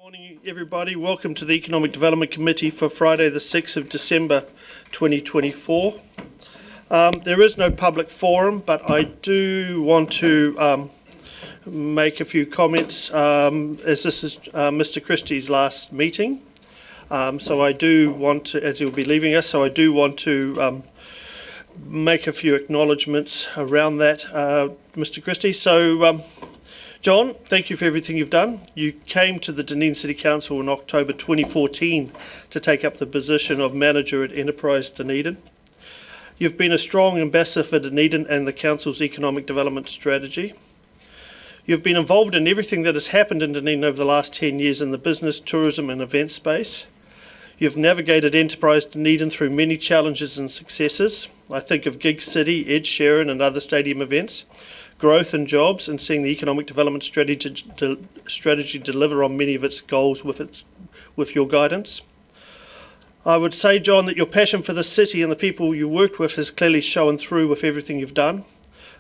Morning everybody, welcome to the Economic Development Committee for Friday the 6th of December 2024. There is no public forum, but I do want to make a few comments as this is Mr Christie's last meeting. So I do want to, as he'll be leaving us, so I do want to make a few acknowledgements around that, Mr Christie. So John, thank you for everything you've done. You came to the Dunedin City Council in October 2014 to take up the position of manager at Enterprise Dunedin. You've been a strong ambassador for Dunedin and the Council's economic development strategy. You've been involved in everything that has happened in Dunedin over the last 10 years in the business, tourism and event space. You've navigated Enterprise Dunedin through many challenges and successes. I think of Gig City, Ed Sheeran and other stadium events, growth and jobs, and seeing the economic development strategy deliver on many of its goals with your guidance. I would say, John, that your passion for the city and the people you worked with has clearly shown through with everything you've done.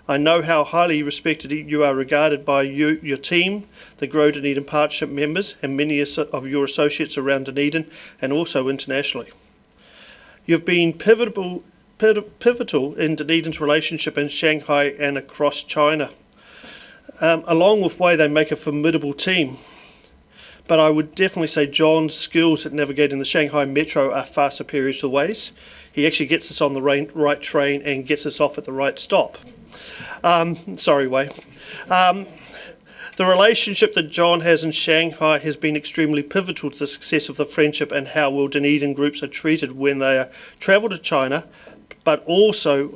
I know how highly respected you are regarded by your team, the Grow Dunedin Partnership members, and many of your associates around Dunedin and also internationally. You've been pivotal in Dunedin's relationship in Shanghai and across China. Along with Wei, they make a formidable team. But I would definitely say John's skills at navigating the Shanghai metro are far superior to Wei's. He actually gets us on the right train and gets us off at the right stop. Sorry, Wei. The relationship that John has in Shanghai has been extremely pivotal to the success of the friendship and how well Dunedin groups are treated when they travel to China, but also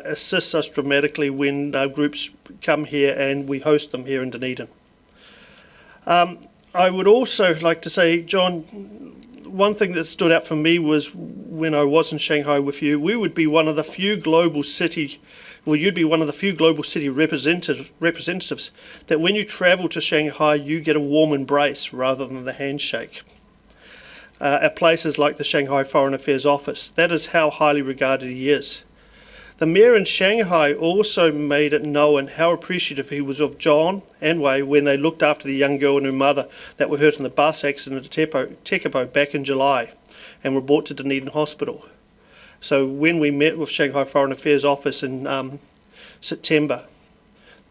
assists us dramatically when groups come here and we host them here in Dunedin. I would also like to say, John, one thing that stood out for me was when I was in Shanghai with you, we would be one of the few global city, well, you'd be one of the few global city representatives that when you travel to Shanghai, you get a warm embrace rather than the handshake. At places like the Shanghai Foreign Affairs Office. That is how highly regarded he is. The mayor in Shanghai also made it known how appreciative he was of John and Wei when they looked after the young girl and her mother that were hurt in the bus accident at Tekapo back in July and were brought to Dunedin Hospital. So when we met with Shanghai Foreign Affairs Office in September,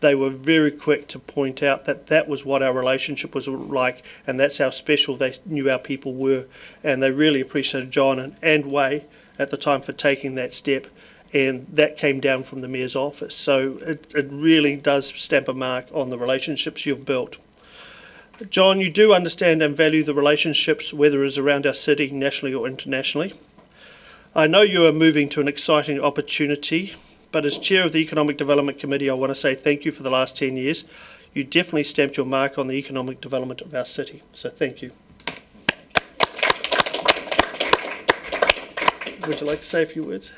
they were very quick to point out that that was what our relationship was like, and that's how special they knew our people were, and they really appreciated John and Wei at the time for taking that step, and that came down from the Mayor's office. So it really does stamp a mark on the relationships you've built. John, you do understand and value the relationships, whether it's around our city, nationally or internationally. I know you are moving to an exciting opportunity, but as Chair of the Economic Development Committee, I want to say thank you for the last 10 years. You definitely stamped your mark on the economic development of our city, so thank you. Would you like to say a few words?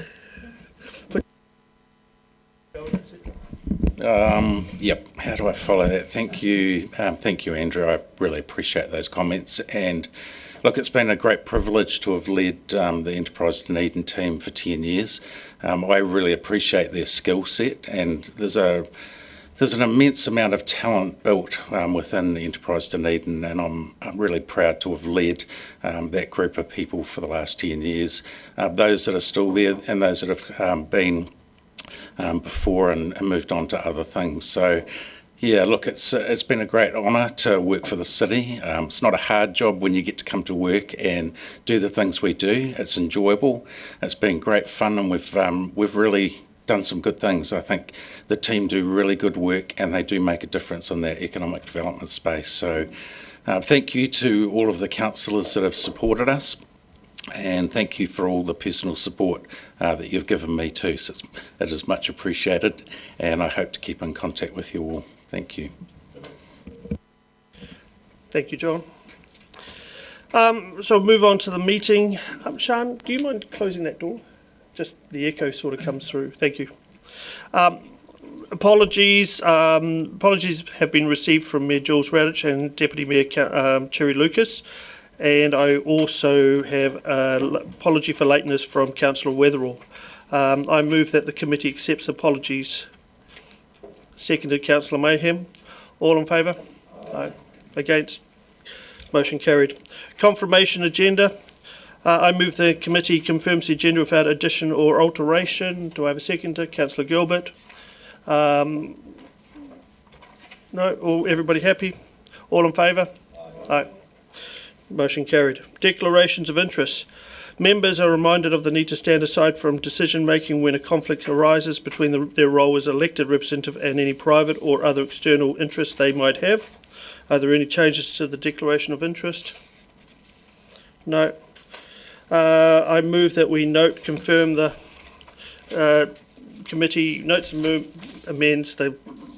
Yep, how do I follow that? Thank you, Andrew. I really appreciate those comments. And look, it's been a great privilege to have led the Enterprise Dunedin team for 10 years. I really appreciate their skill set, and there's an immense amount of talent built within Enterprise Dunedin, and I'm really proud to have led that group of people for the last 10 years. Those that are still there and those that have been before and moved on to other things. So yeah, look, it's been a great honour to work for the city. It's not a hard job when you get to come to work and do the things we do. It's enjoyable. It's been great fun, and we've really done some good things. I think the team do really good work, and they do make a difference in that economic development space. So thank you to all of the councillors that have supported us, and thank you for all the personal support that you've given me too. So it is much appreciated, and I hope to keep in contact with you all. Thank you. Thank you, John. So we'll move on to the meeting. Sian, do you mind closing that door? Just the echo sort of comes through. Thank you. Apologies have been received from Mayor Jules Radich and Deputy Mayor Cherry Lucas. And I also have an apology for lateness from Councillor Weatherall. I move that the committee accepts apologies. Seconded, Councillor Mayhem. All in favour? Aye. Against? Motion carried. Confirmation agenda. I move the committee confirms the agenda without addition or alteration. Do I have a seconder? Councillor Gilbert. No? Everybody happy? All in favour? Aye. Motion carried. Declarations of interest. Members are reminded of the need to stand aside from decision making when a conflict arises between their role as elected representative and any private or other external interests they might have. Are there any changes to the declaration of interest? No. I move that we confirm the committee notes and amends the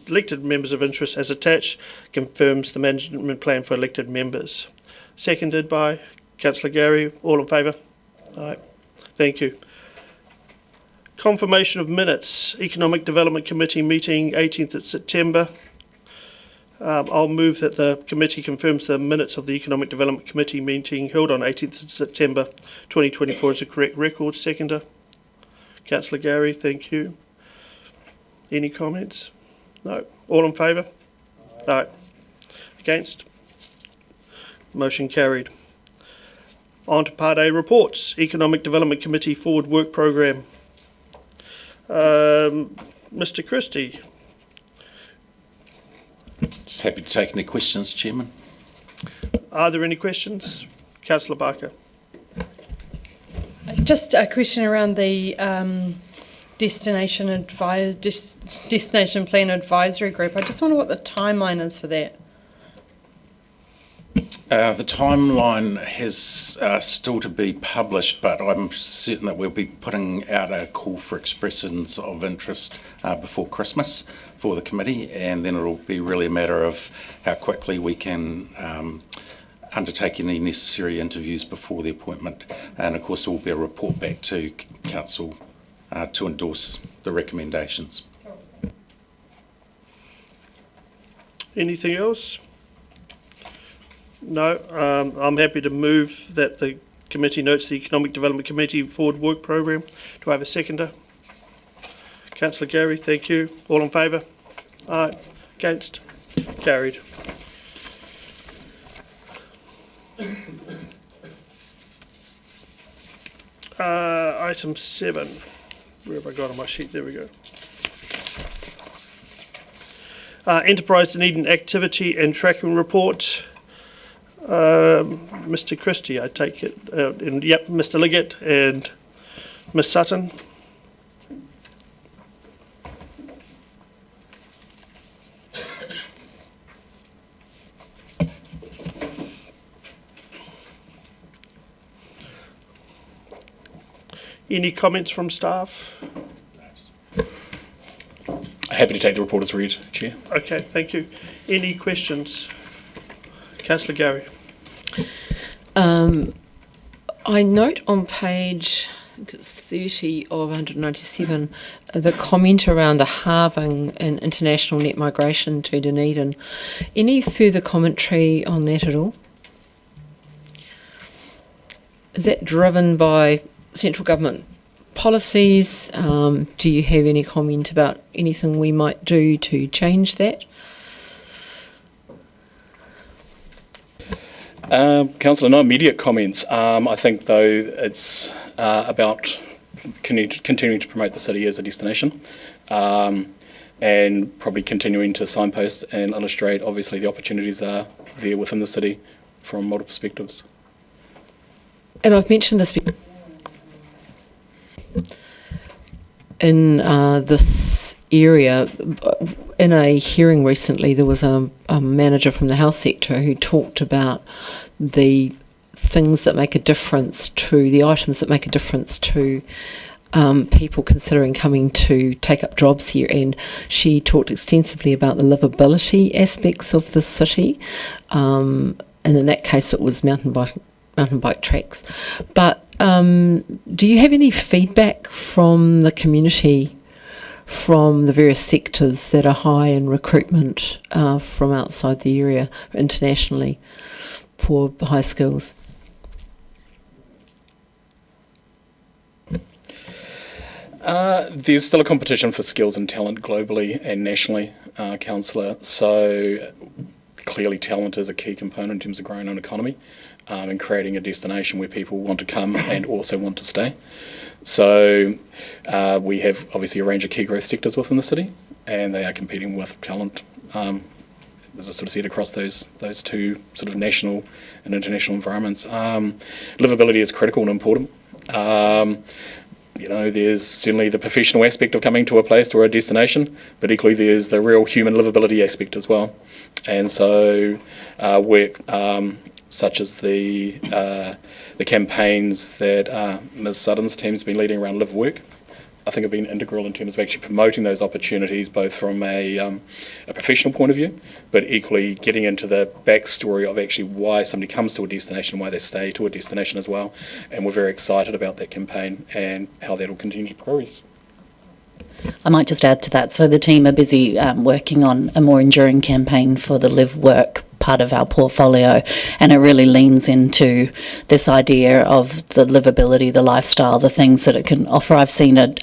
elected members of interest as attached, confirms the management plan for elected members. Seconded by Councillor Gary. All in favour? Aye. Thank you. Confirmation of minutes. Economic Development Committee meeting 18th of September. I'll move that the committee confirms the minutes of the Economic Development Committee meeting held on 18th of September 2024 as a correct record. Seconder. Councillor Gary, thank you. Any comments? No. All in favour? Aye. Against? Motion carried. On to Part A reports. Economic Development Committee Forward Work Programme. Mr Christie. Just happy to take any questions, Chairman. Are there any questions? Councillor Barker. Just a question around the Destination Plan Advisory Group. I just wonder what the timeline is for that. The timeline has still to be published, but I'm certain that we'll be putting out a call for expressions of interest before Christmas for the committee, and then it'll be really a matter of how quickly we can undertake any necessary interviews before the appointment. And of course there will be a report back to Council to endorse the recommendations. Anything else? No. I'm happy to move that the committee notes the Economic Development Committee Forward Work Programme. Do I have a seconder? Councillor Gary, thank you. All in favour? Aye. Against? Carried. Item 7. Where have I got on my sheet? There we go. Enterprise Dunedin Activity and Tracking Report. Mr Christie, I take it. And yep, Mr Liggett and Miss Sutton. Any comments from staff? Happy to take the report as read, Chair. Okay, thank you. Any questions? Councillor Gary. I note on page, I think it's 30 of 197, the comment around the halving in international net migration to Dunedin. Any further commentary on that at all? Is that driven by central government policies? Do you have any comment about anything we might do to change that? Councillor, no immediate comments. I think, though, it's about continuing to promote the city as a destination, and probably continuing to signpost and illustrate, obviously, the opportunities are there within the city from multiple perspectives. And I've mentioned this in this area. In a hearing recently, there was a manager from the health sector who talked about the things that make a difference to, the items that make a difference to people considering coming to take up jobs here, and she talked extensively about the livability aspects of the city, and in that case it was mountain bike tracks. But do you have any feedback from the community, from the various sectors that are high in recruitment from outside the area internationally for high skills? There's still a competition for skills and talent globally and nationally, Councillor. So clearly talent is a key component in terms of growing an economy and creating a destination where people want to come and also want to stay. So we have obviously a range of key growth sectors within the city, and they are competing with talent, as I sort of said, across those two sort of national and international environments. Livability is critical and important. There's certainly the professional aspect of coming to a place or a destination, but equally there's the real human livability aspect as well. And so work such as the campaigns that Ms. Sutton's team's been leading around Live Work, I think have been integral in terms of actually promoting those opportunities, both from a professional point of view, but equally getting into the backstory of actually why somebody comes to a destination, why they stay to a destination as well. And we're very excited about that campaign and how that will continue to progress. I might just add to that. So the team are busy working on a more enduring campaign for the Live Work part of our portfolio, and it really leans into this idea of the livability, the lifestyle, the things that it can offer. I've seen a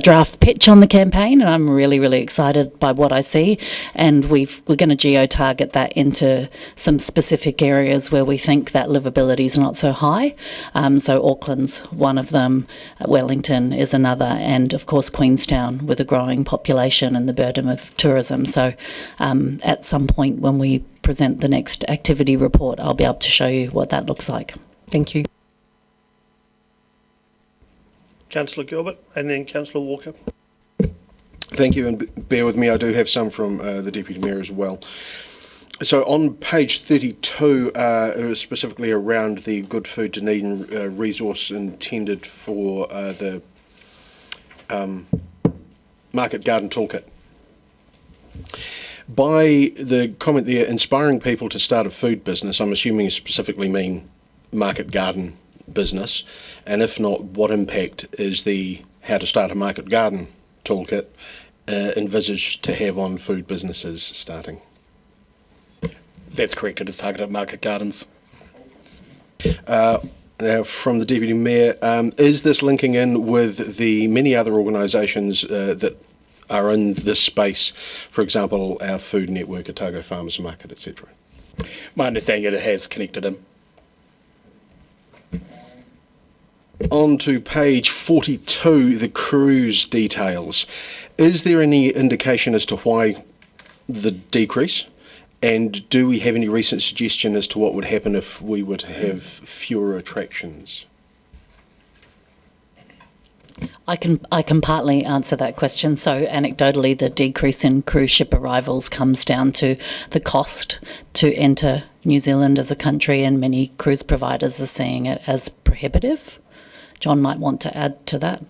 draft pitch on the campaign, and I'm really, really excited by what I see. And we're going to geo-target that into some specific areas where we think that livability is not so high. So Auckland's one of them, Wellington is another, and of course Queenstown with a growing population and the burden of tourism. So at some point when we present the next activity report, I'll be able to show you what that looks like. Thank you. Councillor Gilbert and then Councillor Walker. Thank you, and bear with me, I do have some from the Deputy Mayor as well. So on page 32, specifically around the Good Food Dunedin resource intended for the Market Garden Toolkit. By the comment there, inspiring people to start a food business, I'm assuming you specifically mean market garden business, and if not, what impact is the How to Start a Market Garden Toolkit envisaged to have on food businesses starting? That's correct, it is targeted at market gardens. Now, from the Deputy Mayor, is this linking in with the many other organisations that are in this space, for example, our food network, Otago Farmers Market, etc.? My understanding is it has connected in. On to page 42, the cruise details. Is there any indication as to why the decrease? And do we have any recent suggestion as to what would happen if we were to have fewer attractions? I can partly answer that question. So anecdotally, the decrease in cruise ship arrivals comes down to the cost to enter New Zealand as a country, and many cruise providers are seeing it as prohibitive. John might want to add to that.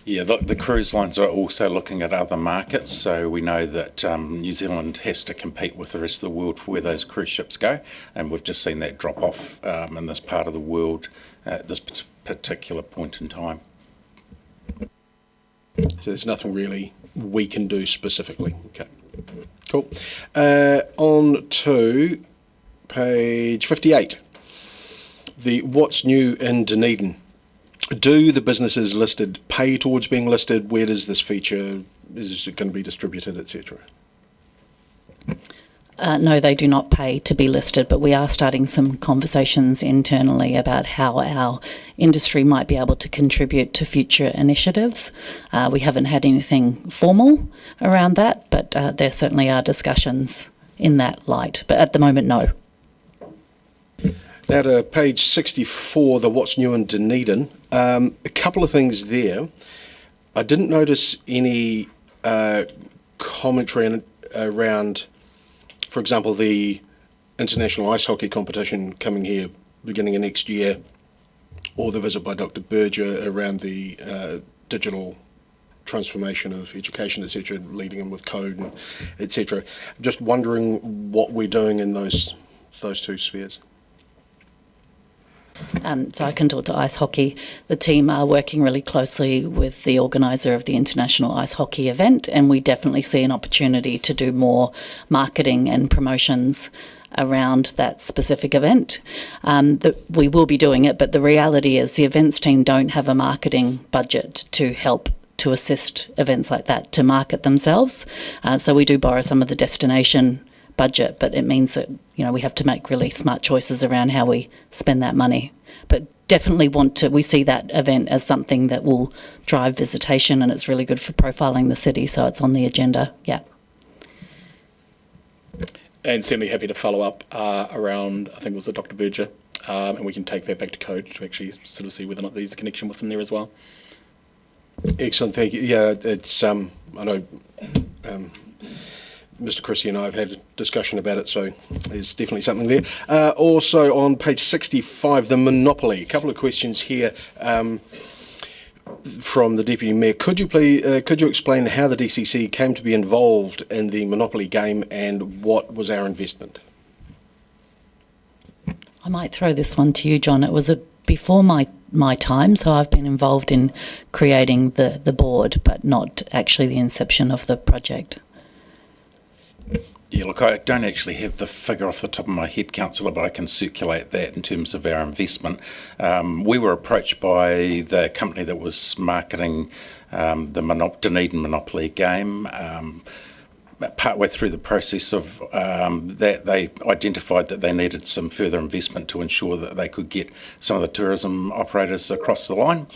Yeah, the cruise lines are also looking at other markets, so we know that New Zealand has to compete with the rest of the world for where those cruise ships go, and we've just seen that drop off in this part of the world at this particular point in time. So there's nothing really we can do specifically. Okay, cool. On to page 58, the What's New in Dunedin. Do the businesses listed pay towards being listed? Where does this feature, is it going to be distributed, etc.? No, they do not pay to be listed, but we are starting some conversations internally about how our industry might be able to contribute to future initiatives. We haven't had anything formal around that, but there certainly are discussions in that light. But at the moment, no. Now to page 64, the What's New in Dunedin. A couple of things there. I didn't notice any commentary around, for example, the international ice hockey competition coming here beginning of next year, or the visit by Dr. Berger around the digital transformation of education, etc., leading in with code, and etc. I'm just wondering what we're doing in those two spheres. So I can talk to ice hockey. The team are working really closely with the organiser of the International Ice Hockey event, and we definitely see an opportunity to do more marketing and promotions around that specific event. We will be doing it, but the reality is the events team don't have a marketing budget to help to assist events like that to market themselves. So we do borrow some of the destination budget, but it means that, we have to make really smart choices around how we spend that money. But definitely we see that event as something that will drive visitation, and it's really good for profiling the city, so it's on the agenda, yeah. And certainly happy to follow up around, I think it was Dr. Berger, and we can take that back to code to actually sort of see whether or not there's a connection within there as well. Excellent, thank you. Yeah, it's I know Mr. Christie and I have had a discussion about it, so there's definitely something there. Also on page 65, the monopoly. A couple of questions here from the Deputy Mayor. Could you explain how the DCC came to be involved in the monopoly game and what was our investment? I might throw this one to you, John. It was before my time, so I've been involved in creating the board, but not actually the inception of the project. Yeah, look, I don't actually have the figure off the top of my head, Councillor, but I can circulate that in terms of our investment. We were approached by the company that was marketing the Dunedin Monopoly game. Partway through the process of that, they identified that they needed some further investment to ensure that they could get some of the tourism operators across the line.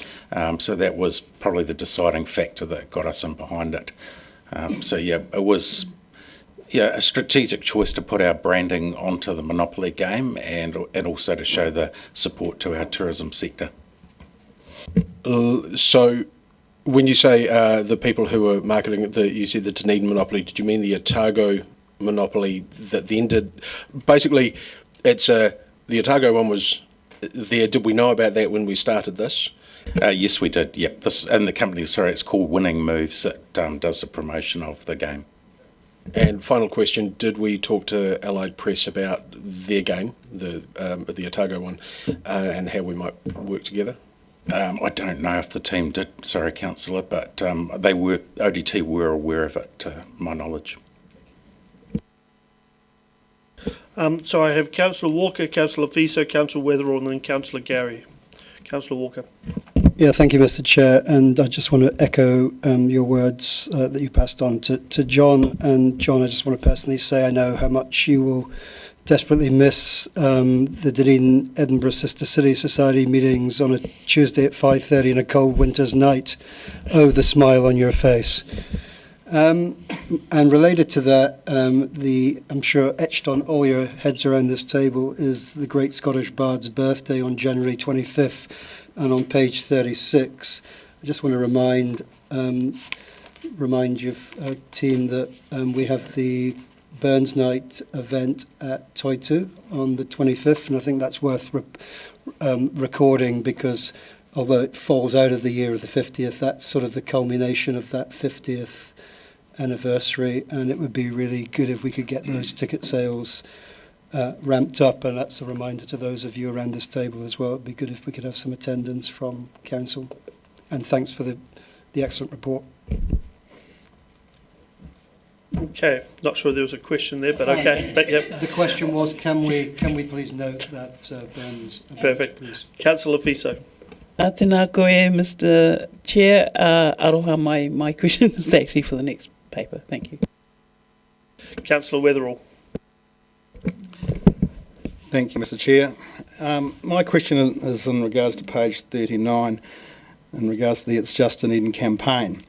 So that was probably the deciding factor that got us in behind it. It was a strategic choice to put our branding onto the Monopoly game and also to show the support to our tourism sector. So when you say the people who were marketing you said the Dunedin Monopoly, did you mean the Otago Monopoly that then did? Basically, it's the Otago one was there. Did we know about that when we started this? Yes, we did. Yep. And the company, it's called Winning Moves, that does the promotion of the game. And final question, did we talk to Allied Press about their game, the Otago one, and how we might work together? I don't know if the team did, sorry, Councillor, but ODT were aware of it, to my knowledge. So I have Councillor Walker, Councillor Fiso, Councillor Weatherall, and then Councillor Gary. Councillor Walker. Yeah, thank you, Mr. Chair, and I just want to echo your words that you passed on to John. And John, I just want to personally say I know how much you will desperately miss the Dunedin Edinburgh Sister City Society meetings on a Tuesday at 5:30 on a cold winter's night. Oh, the smile on your face. And related to that, I'm sure etched on all your heads around this table is the great Scottish Bard's birthday on January 25th. And on page 36, I just want to remind you, team, that we have the Burns Night event at Toitu on the 25th, and I think that's worth recording because although it falls out of the year of the 50th, that's sort of the culmination of that 50th anniversary, and it would be really good if we could get those ticket sales ramped up, and that's a reminder to those of you around this table as well. It'd be good if we could have some attendance from council. And thanks for the excellent report. Okay, not sure there was a question there, but okay. But, yep. The question was, can we please note that Burns? Perfect. Please. Councillor Fiso. Tēnā koe, Mr. Chair. Aroha, my question is actually for the next paper. Thank you. Councillor Weatherall. Thank you, Mr. Chair. My question is in regards to page 39, in regards to the It's Just Dunedin campaign.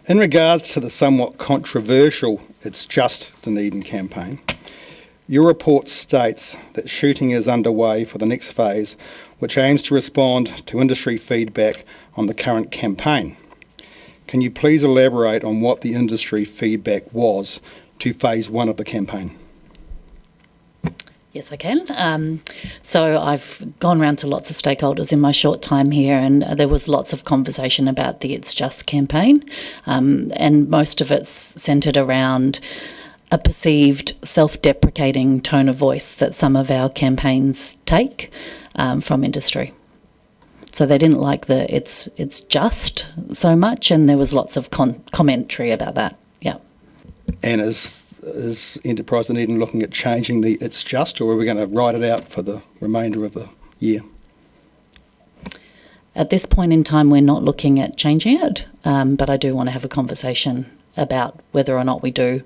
In regards to the somewhat controversial It's Just Dunedin campaign, your report states that shooting is underway for the next phase, which aims to respond to industry feedback on the current campaign. Can you please elaborate on what the industry feedback was to phase 1 of the campaign? Yes, I can. So I've gone around to lots of stakeholders in my short time here, and there was lots of conversation about the It's Just campaign, and most of it's centred around a perceived self-deprecating tone of voice that some of our campaigns take from industry. So they didn't like the it's just so much, and there was lots of commentary about that. Yeah. And is Enterprise Dunedin looking at changing the It's Just, or are we going to write it out for the remainder of the year? At this point in time, we're not looking at changing it, but I do want to have a conversation about whether or not we do,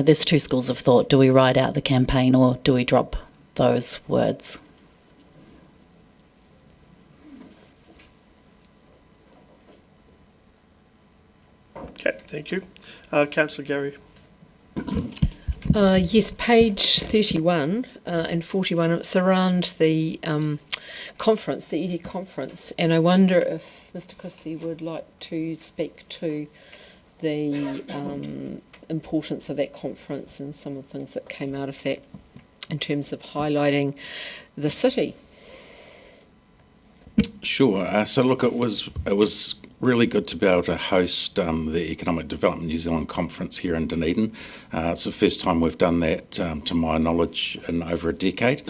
there's two schools of thought. Do we write out the campaign or do we drop those words? Okay, thank you. Councillor Gary. Yes, page 31 and 41, it's around the conference, the ED conference, and I wonder if Mr Christie would like to speak to the importance of that conference and some of the things that came out of that in terms of highlighting the city. Sure. So look, it was really good to be able to host the Economic Development New Zealand conference here in Dunedin. It's the first time we've done that, to my knowledge, in over a decade.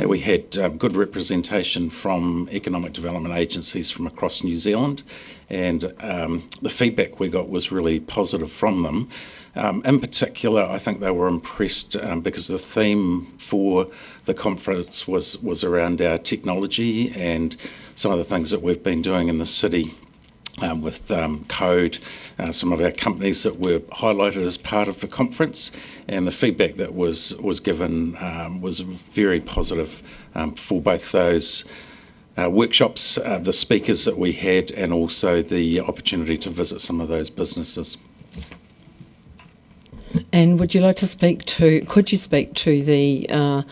We had good representation from economic development agencies from across New Zealand, and the feedback we got was really positive from them. In particular, I think they were impressed because the theme for the conference was around our technology and some of the things that we've been doing in the city with code, some of our companies that were highlighted as part of the conference, and the feedback that was given was very positive for both those workshops, the speakers that we had, and also the opportunity to visit some of those businesses. And would you like to could you speak to the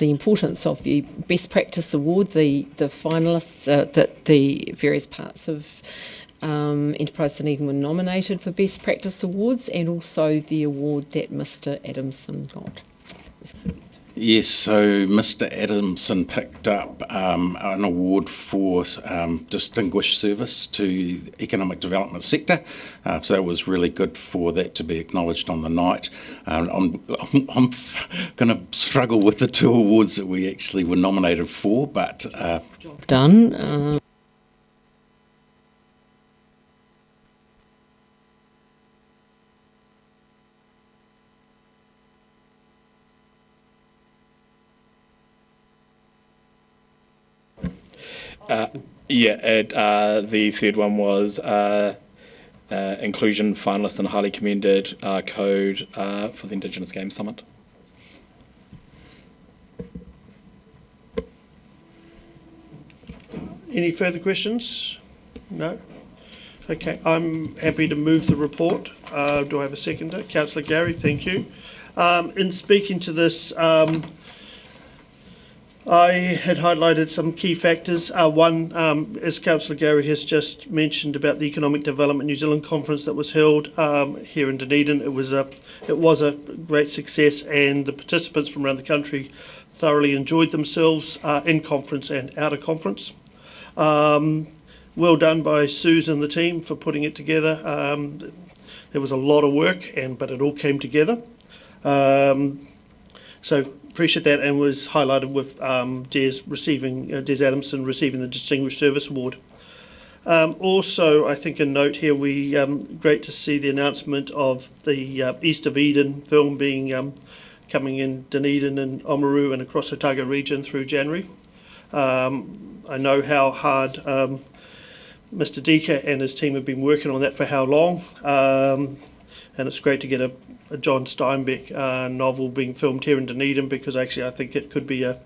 importance of the Best Practice Award, the finalists, that the various parts of Enterprise Dunedin were nominated for Best Practice Awards, and also the award that Mr Adamson got? Yes, so Mr Adamson picked up an award for distinguished service to the economic development sector, so it was really good for that to be acknowledged on the night. I'm going to struggle with the two awards that we actually were nominated for, but done. The third one was inclusion finalist and highly commended code for the Indigenous Games Summit. Any further questions? No? Okay, I'm happy to move the report. Do I have a seconder? Councillor Gary, thank you. In speaking to this, I had highlighted some key factors. One, as Councillor Gary has just mentioned, about the Economic Development New Zealand conference that was held here in Dunedin. It was a great success, and the participants from around the country thoroughly enjoyed themselves in conference and out of conference. Well done by Susan and the team for putting it together. There was a lot of work, but it all came together. So appreciate that, and was highlighted with Des Adamson receiving the Distinguished Service Award. Also, I think a note here, we great to see the announcement of the East of Eden film being coming in Dunedin and Oamaru and across Otago region through January. I know how hard Mr Dika and his team have been working on that for how long, and it's great to get a John Steinbeck novel being filmed here in Dunedin, because actually I think it could be a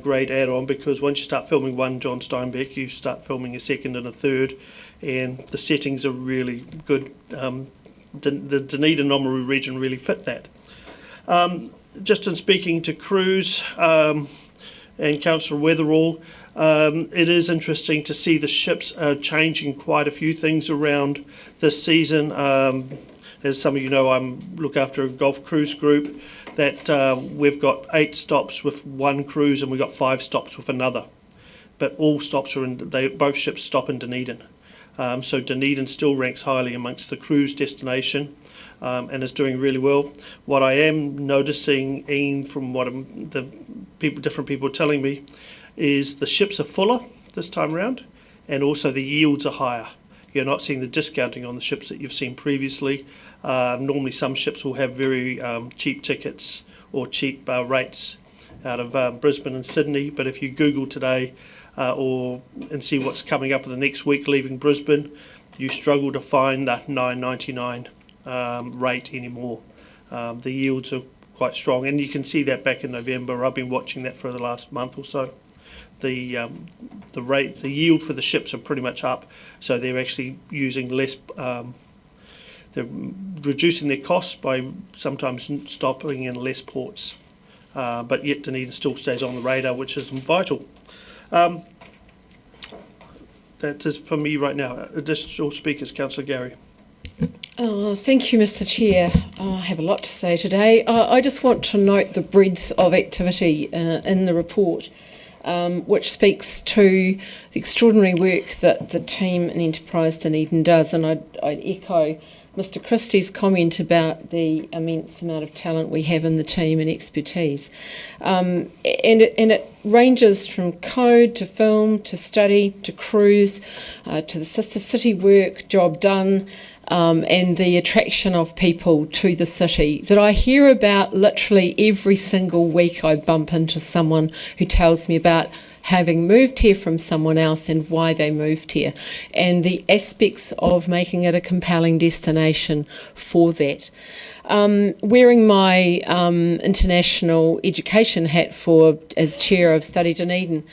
great add-on, because once you start filming one John Steinbeck, you start filming a second and a third, and the settings are really good. The Dunedin Oamaru region really fit that. Just in speaking to crews and Councillor Weatherall, it is interesting to see the ships changing quite a few things around this season. As some of you know, I look after a golf cruise group that we've got 8 stops with one cruise, and we've got 5 stops with another. But all stops are both ships stop in Dunedin. So Dunedin still ranks highly amongst the cruise destination, and is doing really well. What I am noticing, Ian, from what different people are telling me, is the ships are fuller this time around, and also the yields are higher. You're not seeing the discounting on the ships that you've seen previously. Normally some ships will have very cheap tickets or cheap rates out of Brisbane and Sydney, but if you Google today and see what's coming up in the next week leaving Brisbane, you struggle to find that $9.99 rate anymore. The yields are quite strong, and you can see that back in November. I've been watching that for the last month or so. The yield for the ships are pretty much up, so they're actually using less. They're reducing their costs by sometimes stopping in less ports, but yet Dunedin still stays on the radar, which is vital. That is for me right now. Additional speakers, Councillor Gary. Thank you, Mr. Chair. I have a lot to say today. I just want to note the breadth of activity in the report, which speaks to the extraordinary work that the team in Enterprise Dunedin does, and I'd echo Mr. Christie's comment about the immense amount of talent we have in the team and expertise. And it ranges from code to film to study to cruise to the sister city work, job done, and the attraction of people to the city that I hear about literally every single week. I bump into someone who tells me about having moved here from someone else and why they moved here, and the aspects of making it a compelling destination for that. Wearing my international education hat as chair of Study Dunedin,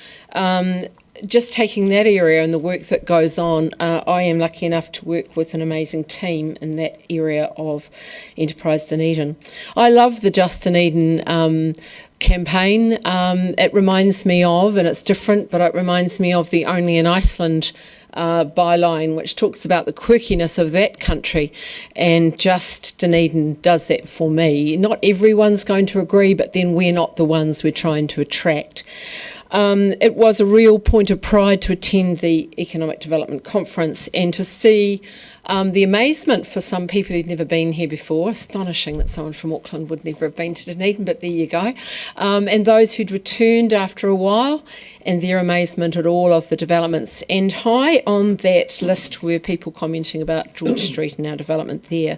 just taking that area and the work that goes on, I am lucky enough to work with an amazing team in that area of Enterprise Dunedin. I love the Just Dunedin campaign. It reminds me of, and it's different, but it reminds me of the Only in Iceland byline, which talks about the quirkiness of that country, and Just Dunedin does that for me. Not everyone's going to agree, but then we're not the ones we're trying to attract. It was a real point of pride to attend the Economic Development Conference and to see the amazement for some people who'd never been here before. Astonishing that someone from Auckland would never have been to Dunedin, but there you go. And those who'd returned after a while, and their amazement at all of the developments. And high on that list were people commenting about George Street and our development there.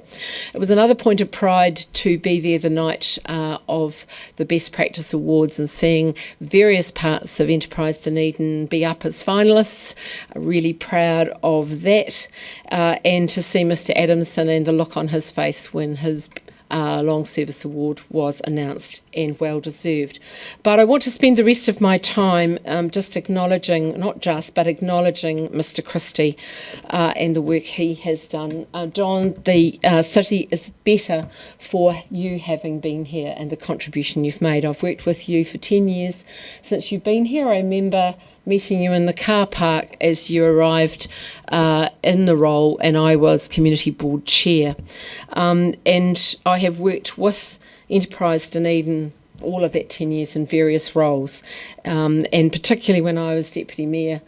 It was another point of pride to be there the night of the Best Practice Awards and seeing various parts of Enterprise Dunedin be up as finalists. Really proud of that. And to see Mr. Adamson and the look on his face when his Long Service Award was announced, and well deserved. But I want to spend the rest of my time just acknowledging, but acknowledging Mr. Christie and the work he has done. Don, the city is better for you having been here and the contribution you've made. I've worked with you for 10 years since you've been here. I remember meeting you in the car park as you arrived in the role, and I was Community Board Chair. And I have worked with Enterprise Dunedin all of that 10 years in various roles, and particularly when I was Deputy Mayor.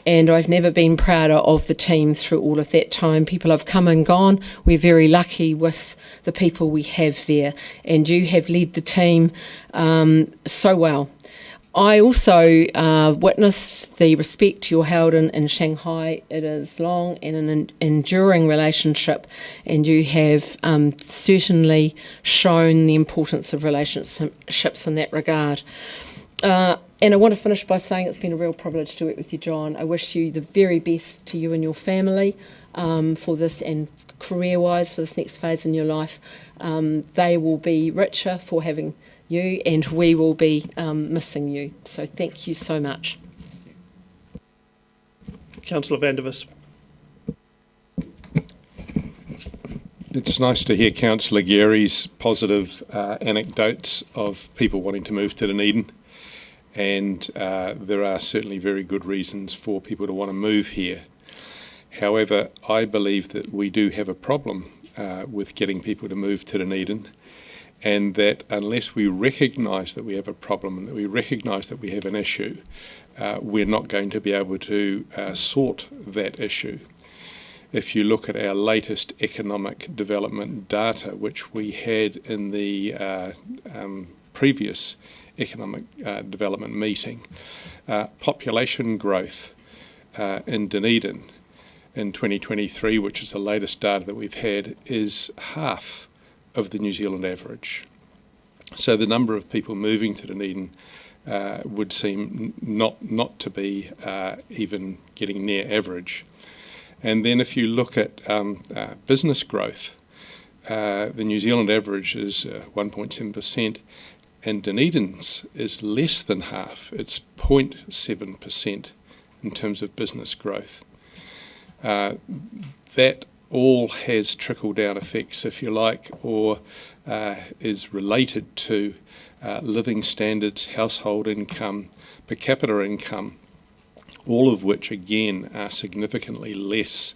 And I've never been prouder of the team through all of that time. People have come and gone. We're very lucky with the people we have there, and you have led the team so well. I also witnessed the respect you're held in Shanghai. It is long and an enduring relationship, and you have certainly shown the importance of relationships in that regard. And I want to finish by saying it's been a real privilege to work with you, John. I wish you the very best to you and your family for this, and career-wise for this next phase in your life. They will be richer for having you, and we will be missing you. So thank you so much. Councillor van der Vis. It's nice to hear Councillor Gary's positive anecdotes of people wanting to move to Dunedin, and there are certainly very good reasons for people to want to move here. However, I believe that we do have a problem with getting people to move to Dunedin, and that unless we recognise that we have a problem and that we recognise that we have an issue, we're not going to be able to sort that issue. If you look at our latest economic development data, which we had in the previous economic development meeting, population growth in Dunedin in 2023, which is the latest data that we've had, is half of the New Zealand average. So the number of people moving to Dunedin would seem not to be even getting near average. And then if you look at business growth, the New Zealand average is 1.7%, and Dunedin's is less than half. It's 0.7% in terms of business growth. That all has trickle-down effects, if you like, or is related to living standards, household income, per capita income, all of which, again, are significantly less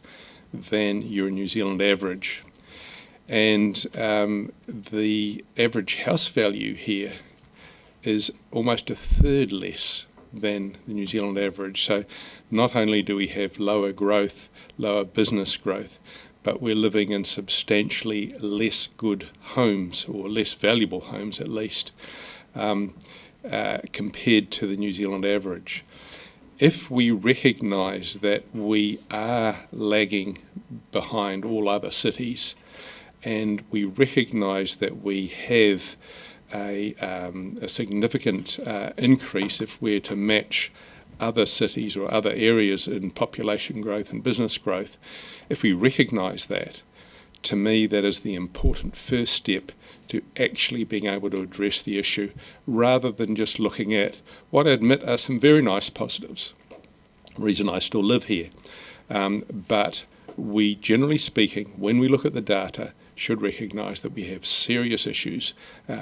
than your New Zealand average. And the average house value here is almost a third less than the New Zealand average. So not only do we have lower growth, lower business growth, but we're living in substantially less good homes, or less valuable homes at least, compared to the New Zealand average. If we recognise that we are lagging behind all other cities, and we recognise that we have a significant increase if we're to match other cities or other areas in population growth and business growth, if we recognise that, to me that is the important first step to actually being able to address the issue, rather than just looking at what I admit are some very nice positives. Reason I still live here. But we, generally speaking, when we look at the data, should recognise that we have serious issues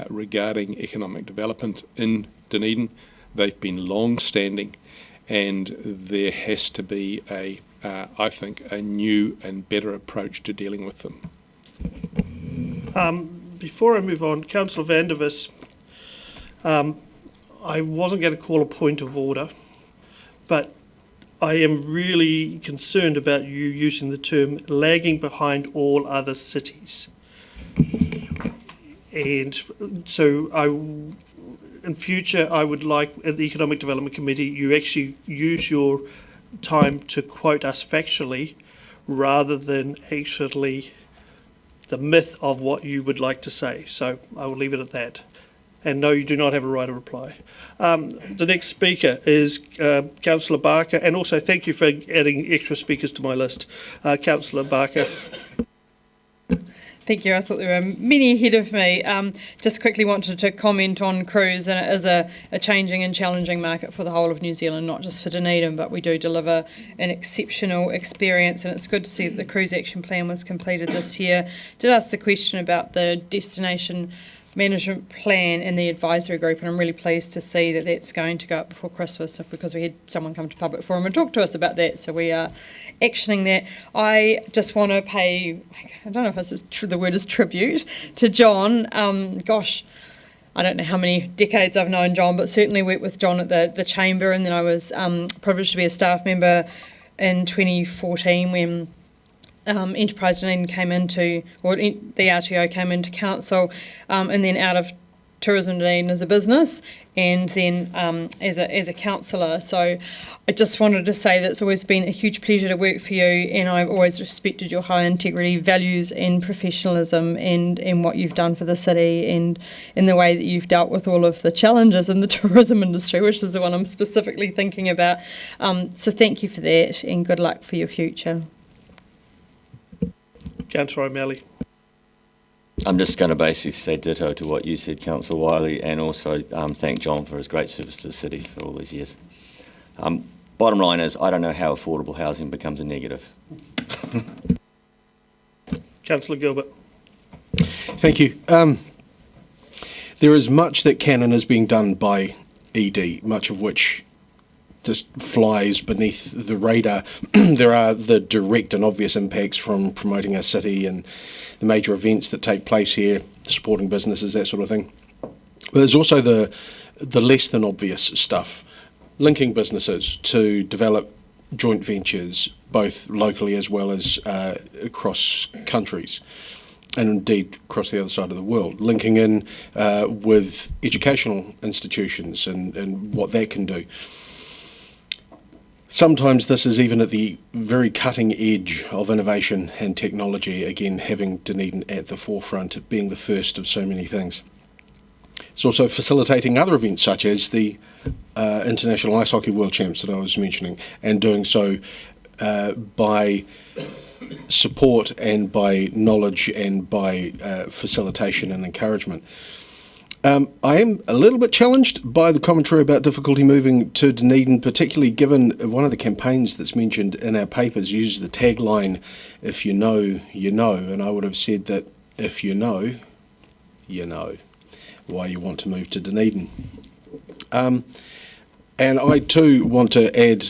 regarding economic development in Dunedin. They've been long-standing, and there has to be I think, a new and better approach to dealing with them. Before I move on, Councillor van der Vis, I wasn't going to call a point of order, but I am really concerned about you using the term lagging behind all other cities. And so in future, I would like at the Economic Development Committee, you actually use your time to quote us factually, rather than actually the myth of what you would like to say. So I will leave it at that. And no, you do not have a right of reply. The next speaker is Councillor Barker, and also thank you for adding extra speakers to my list. Councillor Barker. Thank you. I thought there were many ahead of me. Just quickly wanted to comment on cruise, and it is a changing and challenging market for the whole of New Zealand, not just for Dunedin, but we do deliver an exceptional experience, and it's good to see that the cruise action plan was completed this year. Did ask the question about the destination management plan and the advisory group, and I'm really pleased to see that that's going to go up before Christmas, because we had someone come to public forum and talk to us about that, so we are actioning that. I just want to pay, I don't know if the word is tribute, to John. Gosh, I don't know how many decades I've known John, but certainly worked with John at the Chamber, and then I was privileged to be a staff member in 2014 when Enterprise Dunedin came into, or the RTO came into council, and then out of Tourism Dunedin as a business, and then as a councillor. So I just wanted to say that it's always been a huge pleasure to work for you, and I've always respected your high integrity, values and professionalism, and what you've done for the city, and in the way that you've dealt with all of the challenges in the tourism industry, which is the one I'm specifically thinking about. So thank you for that, and good luck for your future. Councillor O'Malley. I'm just going to basically say ditto to what you said, Councillor Wiley, and also thank John for his great service to the city for all these years. Bottom line is, I don't know how affordable housing becomes a negative. Councillor Gilbert. Thank you. There is much that can and is being done by ED, much of which just flies beneath the radar. There are the direct and obvious impacts from promoting our city and the major events that take place here, supporting businesses, that sort of thing. But there's also the less than obvious stuff, linking businesses to develop joint ventures, both locally as well as across countries, and indeed across the other side of the world, linking in with educational institutions and what that can do. Sometimes this is even at the very cutting edge of innovation and technology, again having Dunedin at the forefront, being the first of so many things. It's also facilitating other events such as the International Ice Hockey World Champs that I was mentioning, and doing so by support and by knowledge and by facilitation and encouragement. I am a little bit challenged by the commentary about difficulty moving to Dunedin, particularly given one of the campaigns that's mentioned in our papers uses the tagline, "If you know, you know," and I would have said that if you know why you want to move to Dunedin. And I too want to add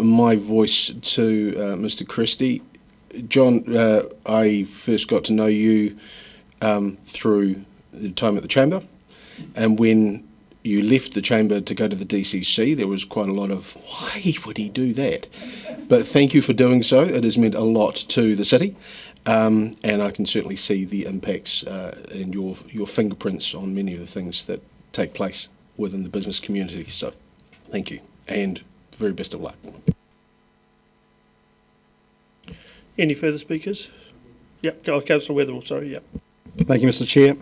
my voice to Mr. Christie. John, I first got to know you through the time at the Chamber, and when you left the Chamber to go to the DCC, there was quite a lot of, why would he do that? But thank you for doing so. It has meant a lot to the city, and I can certainly see the impacts and your fingerprints on many of the things that take place within the business community. So thank you, and very best of luck. Any further speakers? Yep, Councillor Weatherall, sorry, yep. Thank you, Mr. Chair.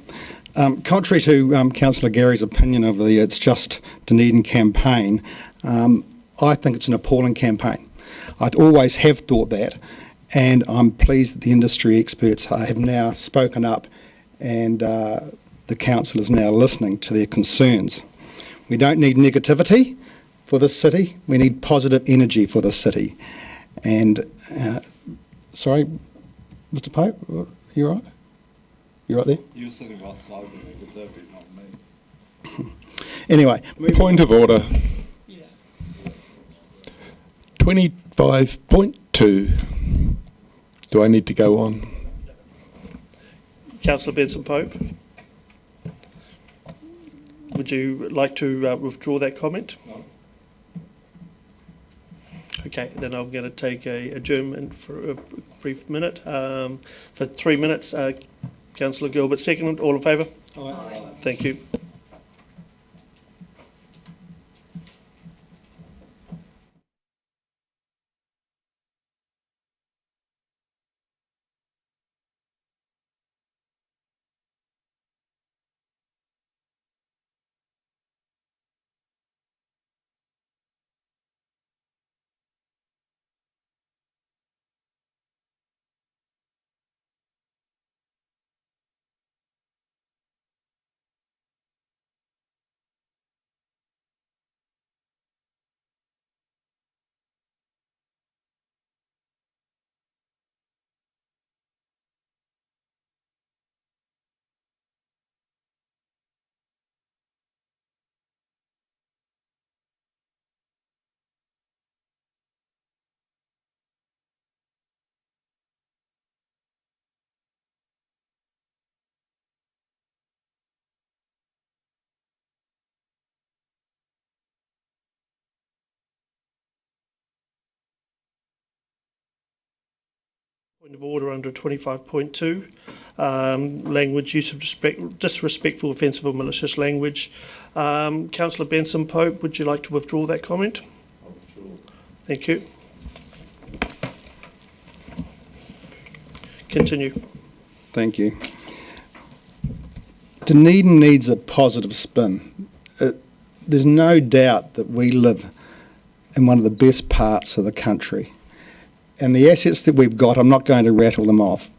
Contrary to Councillor Gary's opinion of the It's Just Dunedin campaign, I think it's an appalling campaign. I always have thought that, and I'm pleased that the industry experts have now spoken up and the council is now listening to their concerns. We don't need negativity for this city, we need positive energy for this city. And, sorry, Mr. Pope, you all right? You right there? You're sitting outside of me, but that'd be not me. Anyway. Point of order. 25.2. Do I need to go on? Councillor Benson Pope, would you like to withdraw that comment? No. Okay, then I'm going to take a adjournment for a brief minute. For 3 minutes, Councillor Gilbert, second. All in favour? Aye. Thank you. Point of order under 25.2, language use of disrespectful, offensive or malicious language. Councillor Benson Pope, would you like to withdraw that comment? Thank you. Continue. Thank you. Dunedin needs a positive spin. There's no doubt that we live in one of the best parts of the country. And the assets that we've got, I'm not going to rattle them off,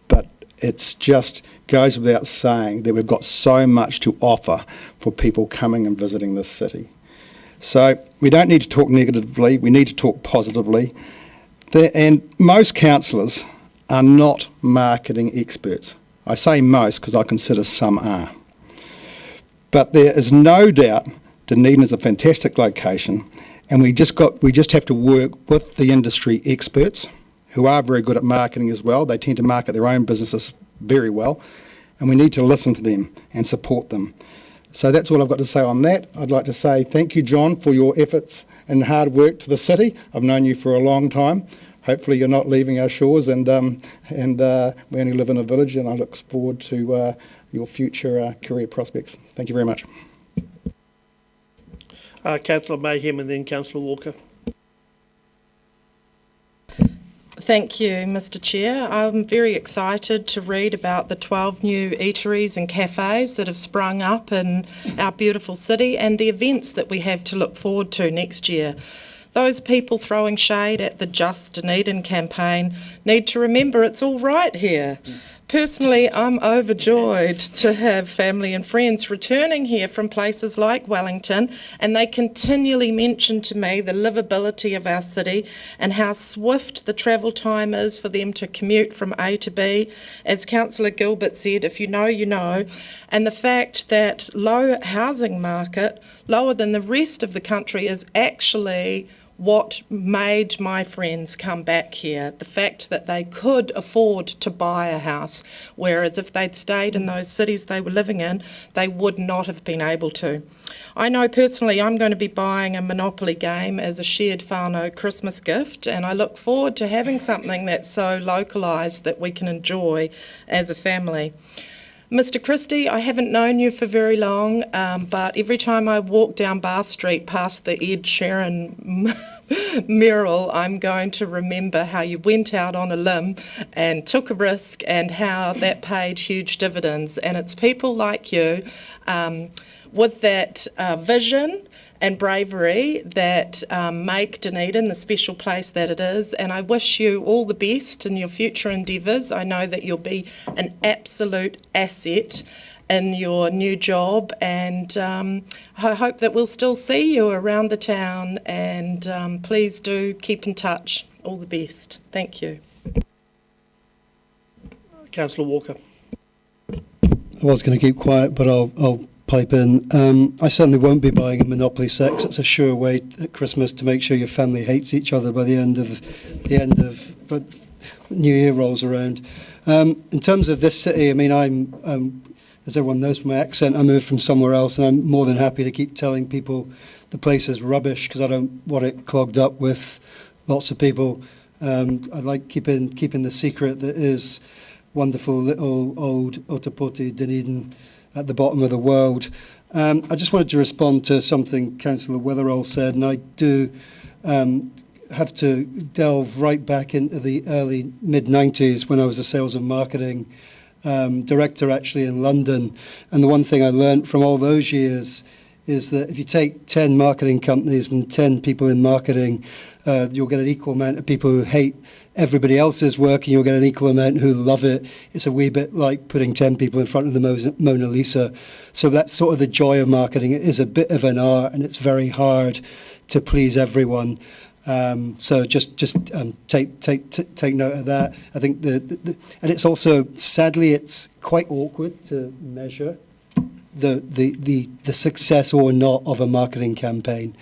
but it's just goes without saying that we've got so much to offer for people coming and visiting this city. So we don't need to talk negatively, we need to talk positively. And most councillors are not marketing experts. I say most because I consider some are. But there is no doubt Dunedin is a fantastic location, and we just have to work with the industry experts who are very good at marketing as well. They tend to market their own businesses very well, and we need to listen to them and support them. So that's all I've got to say on that. I'd like to say thank you, John, for your efforts and hard work to the city. I've known you for a long time. Hopefully you're not leaving our shores, and we only live in a village, and I look forward to your future career prospects. Thank you very much. Councillor Mayhem and then Councillor Walker. Thank you, Mr. Chair. I'm very excited to read about the 12 new eateries and cafes that have sprung up in our beautiful city and the events that we have to look forward to next year. those people throwing shade at the Just Dunedin campaign need to remember it's all right here. Personally, I'm overjoyed to have family and friends returning here from places like Wellington, and they continually mention to me the livability of our city and how swift the travel time is for them to commute from A to B. As Councillor Gilbert said, if you know, you know. And the fact that low housing market, lower than the rest of the country, is actually what made my friends come back here. The fact that they could afford to buy a house, whereas if they'd stayed in those cities they were living in, they would not have been able to. I know personally I'm going to be buying a Monopoly game as a shared whānau Christmas gift, and I look forward to having something that's so localised that we can enjoy as a family. Mr Christie, I haven't known you for very long, but every time I walk down Bath Street past the Ed Sheeran mural, I'm going to remember how you went out on a limb and took a risk and how that paid huge dividends. And it's people like you with that vision and bravery that make Dunedin the special place that it is, and I wish you all the best in your future endeavours. I know that you'll be an absolute asset in your new job, and I hope that we'll still see you around the town, and please do keep in touch. All the best. Thank you. Councillor Walker. I was going to keep quiet, but I'll pipe in. I certainly won't be buying a Monopoly sex. It's a sure way at Christmas to make sure your family hates each other by the end of but New Year rolls around. In terms of this city, I mean, I'm as everyone knows from my accent, I moved from somewhere else, and I'm more than happy to keep telling people the place is rubbish because I don't want it clogged up with lots of people. I like keeping the secret that is wonderful little old Otapoti Dunedin at the bottom of the world. I just wanted to respond to something Councillor Wetherall said, and I do have to delve right back into the early mid-90s when I was a sales and marketing director actually in London. And the one thing I learned from all those years is that if you take 10 marketing companies and 10 people in marketing, you'll get an equal amount of people who hate everybody else's work, and you'll get an equal amount who love it. It's a wee bit like putting 10 people in front of the Mona Lisa. So that's sort of the joy of marketing. It is a bit of an art, and it's very hard to please everyone. So just take note of that. I think and it's also, sadly, it's quite awkward to measure the success or not of a marketing campaign.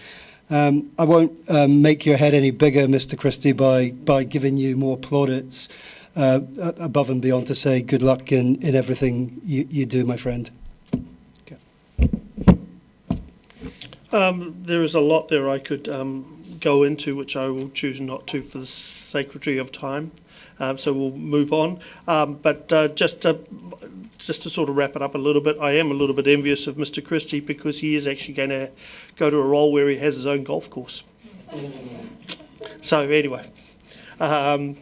I won't make your head any bigger, Mr. Christie, by giving you more plaudits above and beyond to say good luck in everything you do, my friend. Okay. There is a lot there I could go into, which I will choose not to for the sacredity of time. So we'll move on. But just to sort of wrap it up a little bit, I am a little bit envious of Mr. Christie because he is actually going to go to a role where he has his own golf course. So anyway, I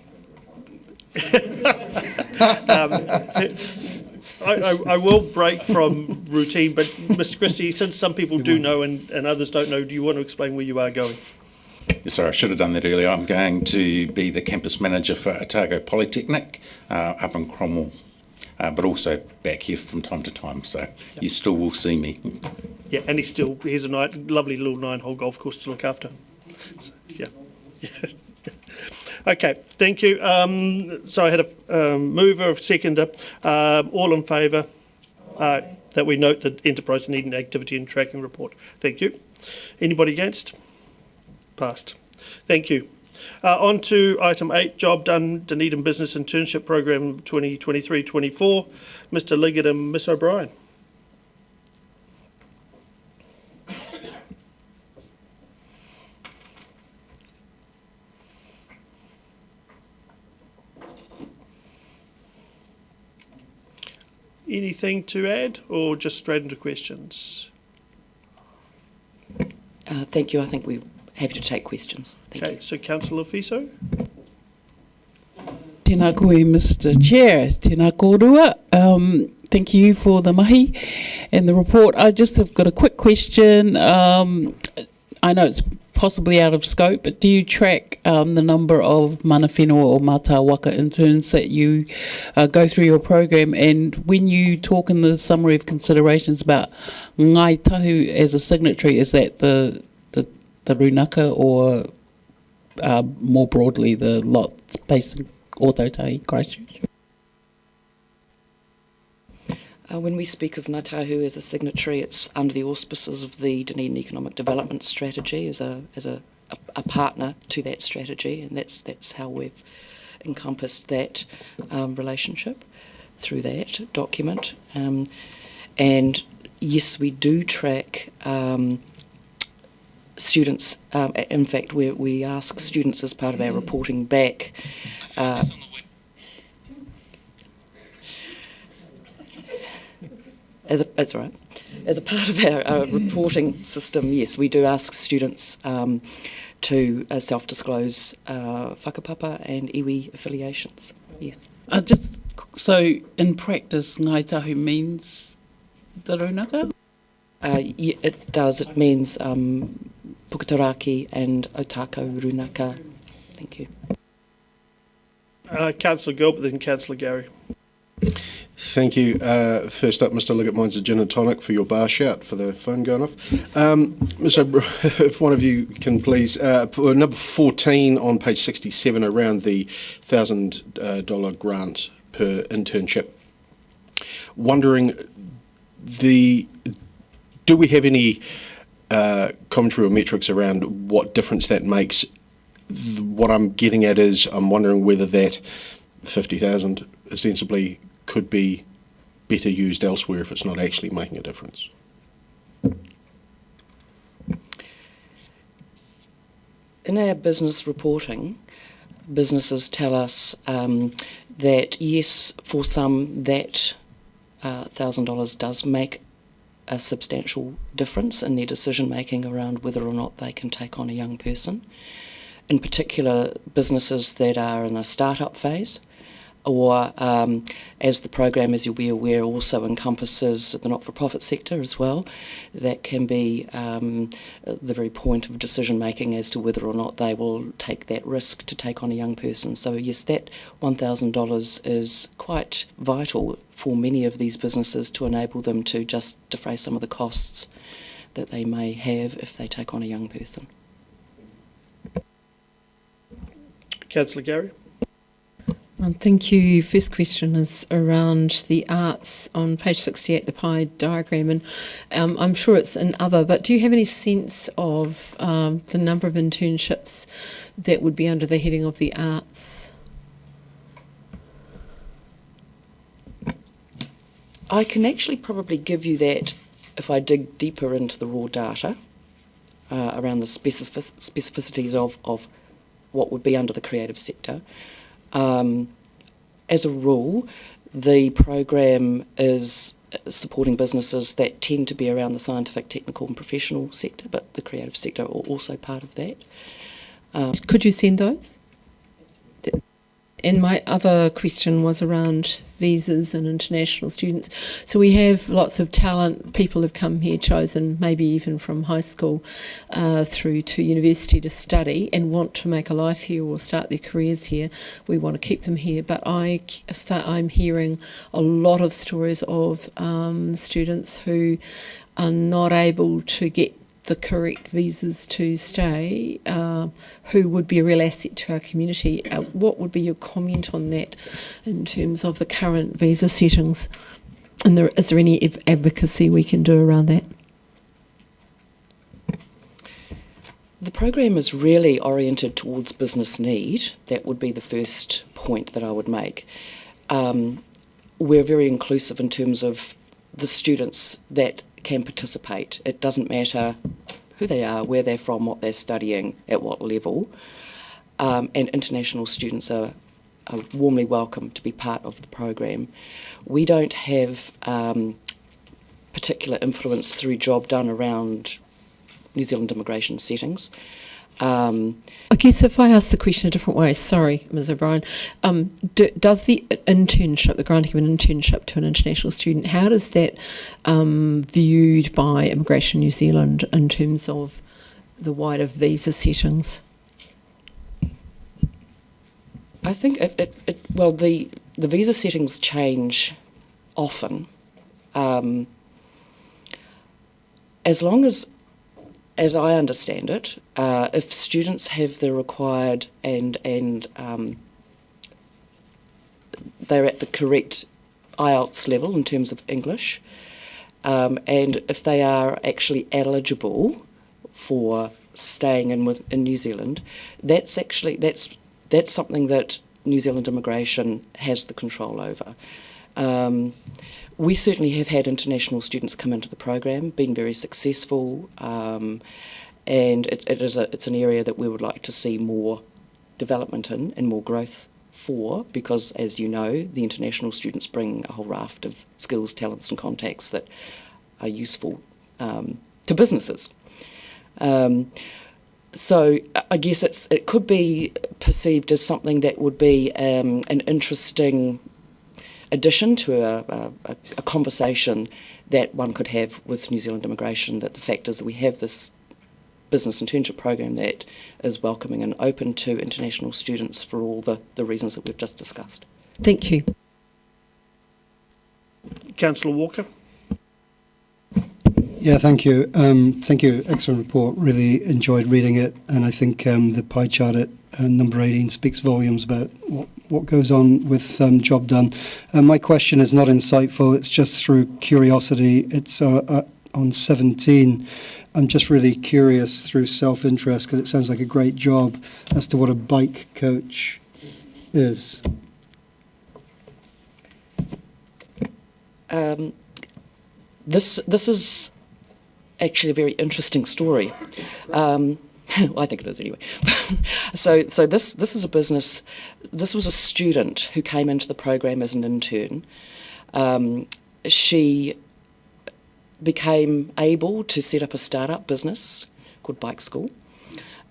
will break from routine, but Mr. Christie, since some people do know and others don't know, do you want to explain where you are going? Yes, sorry, I should have done that earlier. I'm going to be the campus manager for Otago Polytechnic up in Cromwell, but also back here from time to time, so you still will see me. Yeah, and he's a lovely little 9-hole golf course to look after. So, yeah. Okay, thank you. So I had a mover, a seconder. All in favour that we note the Enterprise Dunedin Activity and Tracking Report. Thank you. Anybody against? Passed. Thank you. On to item 8, Job Done Dunedin Business Internship Program 2023-24. Mr. Liggett and Miss O'Brien. Anything to add, or just straight into questions? Thank you. I think we're happy to take questions. Thank you. So Councillor Fiso. Tēnā koe, Mr. Chair. Tēnā kōrua. Thank you for the mahi and the report. I just have got a quick question. I know it's possibly out of scope, but do you track the number of mana whenua or mata waka interns that you go through your program? And when you talk in the summary of considerations about ngai tahu as a signatory, is that the runaka or more broadly the lots based in Ōtautahi, Christchurch? When we speak of Ngāi Tahu as a signatory, it's under the auspices of the Dunedin Economic Development Strategy as a partner to that strategy, and that's how we've encompassed that relationship through that document. And yes, we do track students. In fact, we ask students as part of our reporting back. That's all right. As a part of our reporting system, yes, we do ask students to self-disclose whakapapa and iwi affiliations. Yes. Just so in practice, Ngāi Tahu means the runaka? Yeah, it does. It means Puketaraki and Otako runaka. Thank you. Councillor Gilbert, then Councillor Gary. Thank you. First up, Mr. Liggett, mine's a gin and tonic for your bar shout for the phone going off. So if one of you can please, number 14 on page 67 around the $1,000 grant per internship. Wondering, do we have any commentary or metrics around what difference that makes? What I'm getting at is I'm wondering whether that 50,000 ostensibly could be better used elsewhere if it's not actually making a difference. In our business reporting, businesses tell us that yes, for some that $1,000 does make a substantial difference in their decision making around whether or not they can take on a young person. In particular, businesses that are in a start-up phase, or as the program, as you'll be aware, also encompasses the not-for-profit sector as well. That can be the very point of decision-making as to whether or not they will take that risk to take on a young person. So yes, that $1,000 is quite vital for many of these businesses to enable them to just defray some of the costs that they may have if they take on a young person. Councillor Gary. Thank you. First question is around the arts on page 68, the pie diagram, and I'm sure it's in other, but do you have any sense of the number of internships that would be under the heading of the arts? I can actually probably give you that if I dig deeper into the raw data around the specificities of what would be under the creative sector. As a rule, the program is supporting businesses that tend to be around the scientific, technical and professional sector, but the creative sector are also part of that. Could you send those? And my other question was around visas and international students. So we have lots of talent. People have come here, chosen maybe even from high school through to university to study and want to make a life here or start their careers here. We want to keep them here. But I'm hearing a lot of stories of students who are not able to get the correct visas to stay, who would be a real asset to our community. What would be your comment on that in terms of the current visa settings? And is there any advocacy we can do around that? The program is really oriented towards business need. That would be the first point that I would make. We're very inclusive in terms of the students that can participate. It doesn't matter who they are, where they're from, what they're studying, at what level. And international students are warmly welcome to be part of the program. We don't have particular influence through job done around New Zealand immigration settings. I guess if I ask the question a different way, sorry, Ms. O'Brien, does the internship, the granting of an internship to an international student, how does that viewed by Immigration New Zealand in terms of the wider visa settings? I think the visa settings change often. As long as I understand it, if students have the required and they're at the correct IELTS level in terms of English, and if they are actually eligible for staying in New Zealand, that's something that New Zealand Immigration has the control over. We certainly have had international students come into the program, been very successful, and it's an area that we would like to see more development in and more growth for, because, as you know, the international students bring a whole raft of skills, talents and contacts that are useful to businesses. So I guess it could be perceived as something that would be an interesting addition to a conversation that one could have with New Zealand Immigration, that the fact is that we have this business internship program that is welcoming and open to international students for all the reasons that we've just discussed. Thank you. Councillor Walker. Yeah, thank you. Thank you. Excellent report. Really enjoyed reading it, and I think the pie chart at number 18 speaks volumes about what goes on with job done. My question is not insightful. It's just through curiosity. It's on 17. I'm just really curious through self-interest, because it sounds like a great job, as to what a bike coach is. This is actually a very interesting story. Well, I think it is anyway. So this is a business. This was a student who came into the program as an intern. She became able to set up a startup business called Bike School,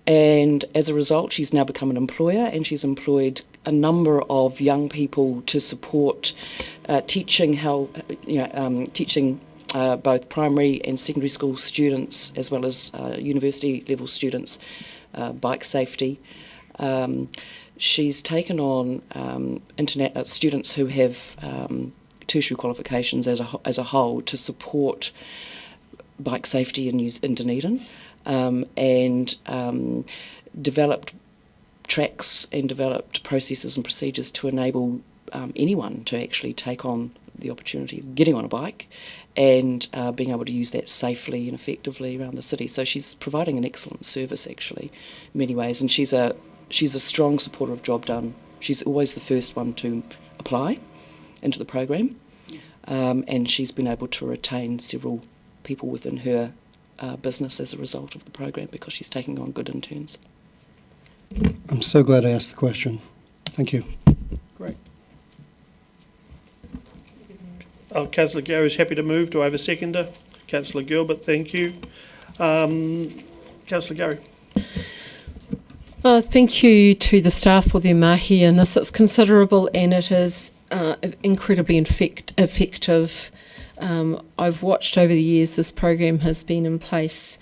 and as a result, she's now become an employer, and she's employed a number of young people to support teaching both primary and secondary school students, as well as university level students, bike safety. She's taken on students who have tertiary qualifications as a whole to support bike safety in Dunedin, and developed tracks and developed processes and procedures to enable anyone to actually take on the opportunity of getting on a bike and being able to use that safely and effectively around the city. So she's providing an excellent service, actually, in many ways, and she's a strong supporter of Job Done. She's always the first one to apply into the program, and she's been able to retain several people within her business as a result of the program, because she's taking on good interns. I'm so glad I asked the question. Thank you. Great. Councillor Gary's happy to move. Do I have a seconder? Councillor Gilbert, thank you. Councillor Gary. Thank you to the staff for their mahi in this. It's considerable, and it is incredibly effective. I've watched over the years this program has been in place,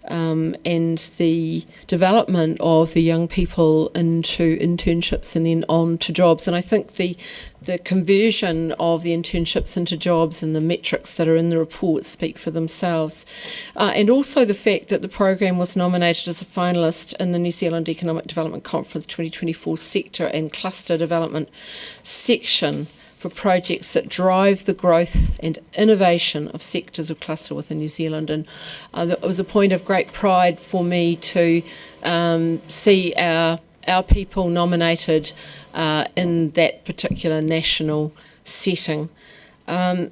and the development of the young people into internships and then on to jobs. And I think the conversion of the internships into jobs and the metrics that are in the report speak for themselves. And also the fact that the program was nominated as a finalist in the New Zealand Economic Development Conference 2024 Sector and Cluster Development section for projects that drive the growth and innovation of sectors of cluster within New Zealand. And it was a point of great pride for me to see our people nominated in that particular national setting. I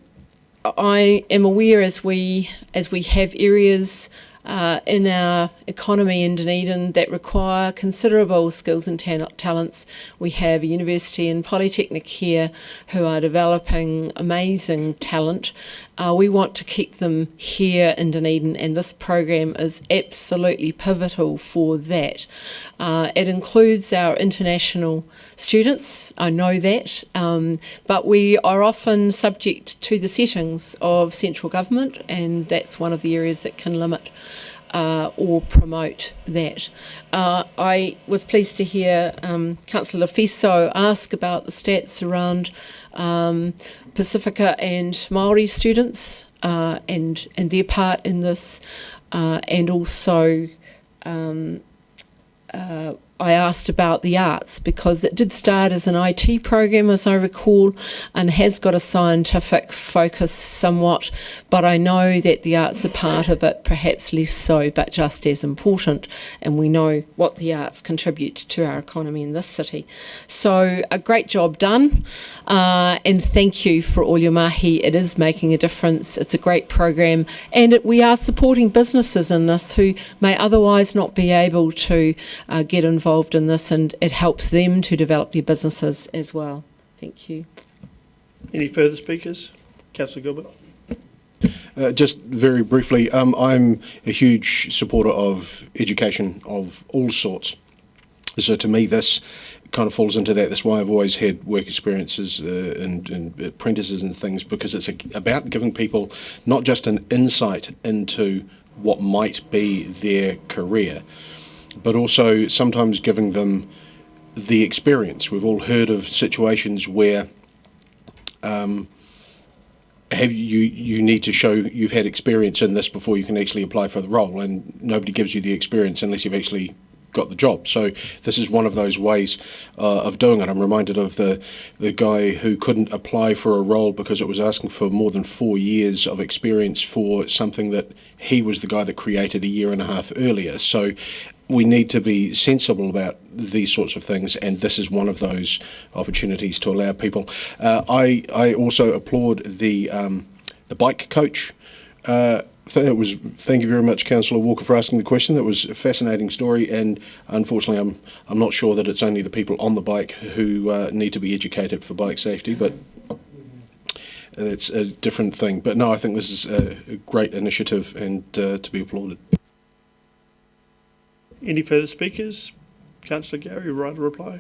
am aware, as we have areas in our economy in Dunedin that require considerable skills and talents. We have a university and polytechnic here who are developing amazing talent. We want to keep them here in Dunedin, and this program is absolutely pivotal for that. It includes our international students, I know that, but we are often subject to the settings of central government, and that's one of the areas that can limit or promote that. I was pleased to hear Councillor Fiso ask about the stats around Pacifica and Māori students and their part in this, and also I asked about the arts because it did start as an IT program, as I recall, and has got a scientific focus somewhat, but I know that the arts are part of it, perhaps less so, but just as important, and we know what the arts contribute to our economy in this city. So a great job done, and thank you for all your mahi. It is making a difference. It's a great program, and we are supporting businesses in this who may otherwise not be able to get involved in this, and it helps them to develop their businesses as well. Thank you. Any further speakers? Councillor Gilbert. Just very briefly, I'm a huge supporter of education of all sorts. So to me, this kind of falls into that. That's why I've always had work experiences and apprentices and things, because it's about giving people not just an insight into what might be their career, but also sometimes giving them the experience. We've all heard of situations where you need to show you've had experience in this before you can actually apply for the role, and nobody gives you the experience unless you've actually got the job. So this is one of those ways of doing it. I'm reminded of the guy who couldn't apply for a role because it was asking for more than 4 years of experience for something that he was the guy that created a year and a half earlier. So we need to be sensible about these sorts of things, and this is one of those opportunities to allow people. I also applaud the bike coach. Thank you very much, Councillor Walker, for asking the question. That was a fascinating story, and unfortunately I'm not sure that it's only the people on the bike who need to be educated for bike safety, but that's a different thing. But no, I think this is a great initiative and to be applauded. Any further speakers? Councillor Gary, right to reply.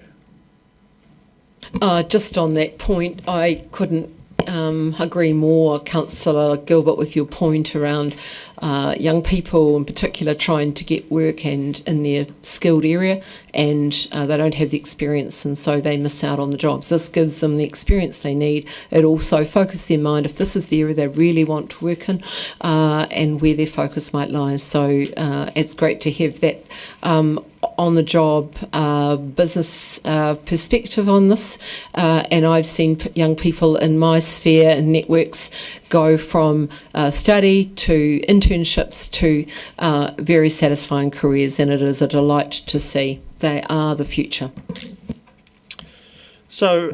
Just on that point, I couldn't agree more, Councillor Gilbert, with your point around young people in particular trying to get work and in their skilled area, and they don't have the experience, and so they miss out on the jobs. This gives them the experience they need. It also focuses their mind if this is the area they really want to work in, and where their focus might lie. So it's great to have that on the job business perspective on this, and I've seen young people in my sphere and networks go from study to internships to very satisfying careers, and it is a delight to see. They are the future. So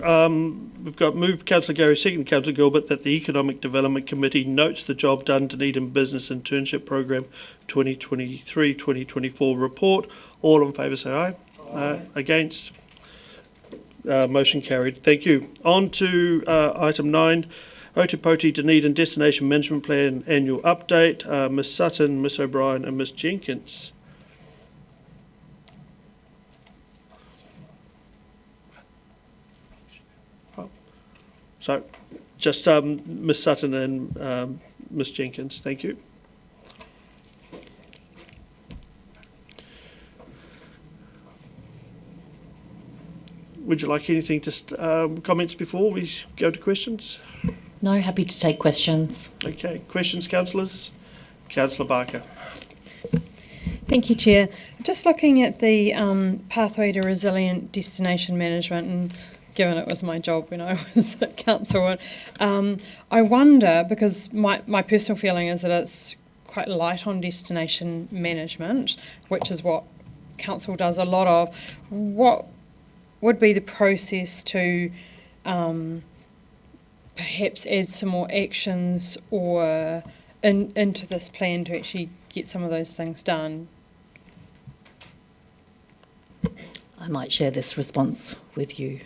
we've got moved Councillor Gary, second Councillor Gilbert, that the Economic Development Committee notes the Job Done Dunedin Business Internship Program 2023-2024 report. All in favour say aye. Against? Motion carried. Thank you. On to item 9, Otipoti Dunedin Destination Management Plan Annual Update. Ms Sutton, Ms O'Brien and Ms Jenkins. So, just Ms Sutton and Ms Jenkins, thank you. Would you like anything to comments before we go to questions? No, happy to take questions. Okay, questions, councillors? Councillor Barker. Thank you, Chair. Just looking at the pathway to resilient destination management, and given it was my job when I was at council, I wonder, because my personal feeling is that it's quite light on destination management, which is what council does a lot of. What would be the process to perhaps add some more actions or into this plan to actually get some of those things done? I might share this response with you.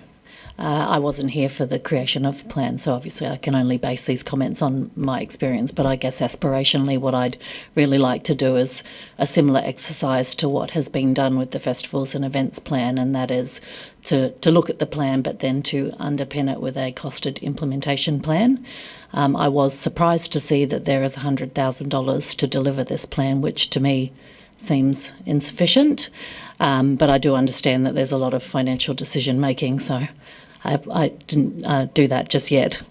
I wasn't here for the creation of the plan, so obviously I can only base these comments on my experience, but I guess aspirationally what I'd really like to do is a similar exercise to what has been done with the festivals and events plan, and that is to look at the plan but then to underpin it with a costed implementation plan. I was surprised to see that there is $100,000 to deliver this plan, which to me seems insufficient, but I do understand that there's a lot of financial decision making, so I didn't do that just yet.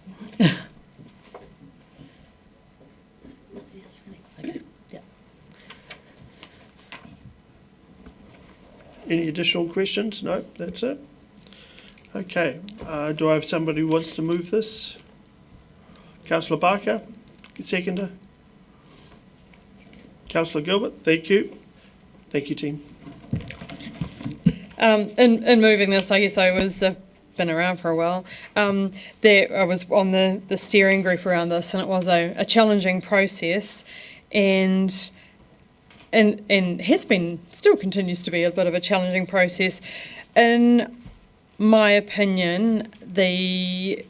Any additional questions? No, that's it. Okay, do I have somebody who wants to move this? Councillor Barker, seconder. Councillor Gilbert, thank you. Thank you, team. In moving this, I guess I was been around for a while. I was on the steering group around this, and it was a challenging process, and has been, still continues to be a bit of a challenging process. In my opinion, the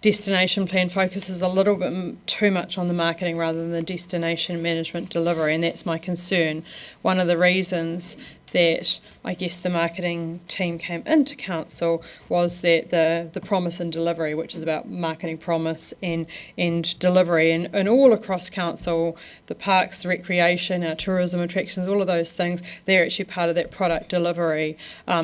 destination plan focuses a little bit too much on the marketing rather than the destination management delivery, and that's my concern. One of the reasons that I guess the marketing team came into council was that the promise and delivery, which is about marketing promise and delivery, and all across council, the parks, the recreation, our tourism attractions, all of those things, they're actually part of that product delivery.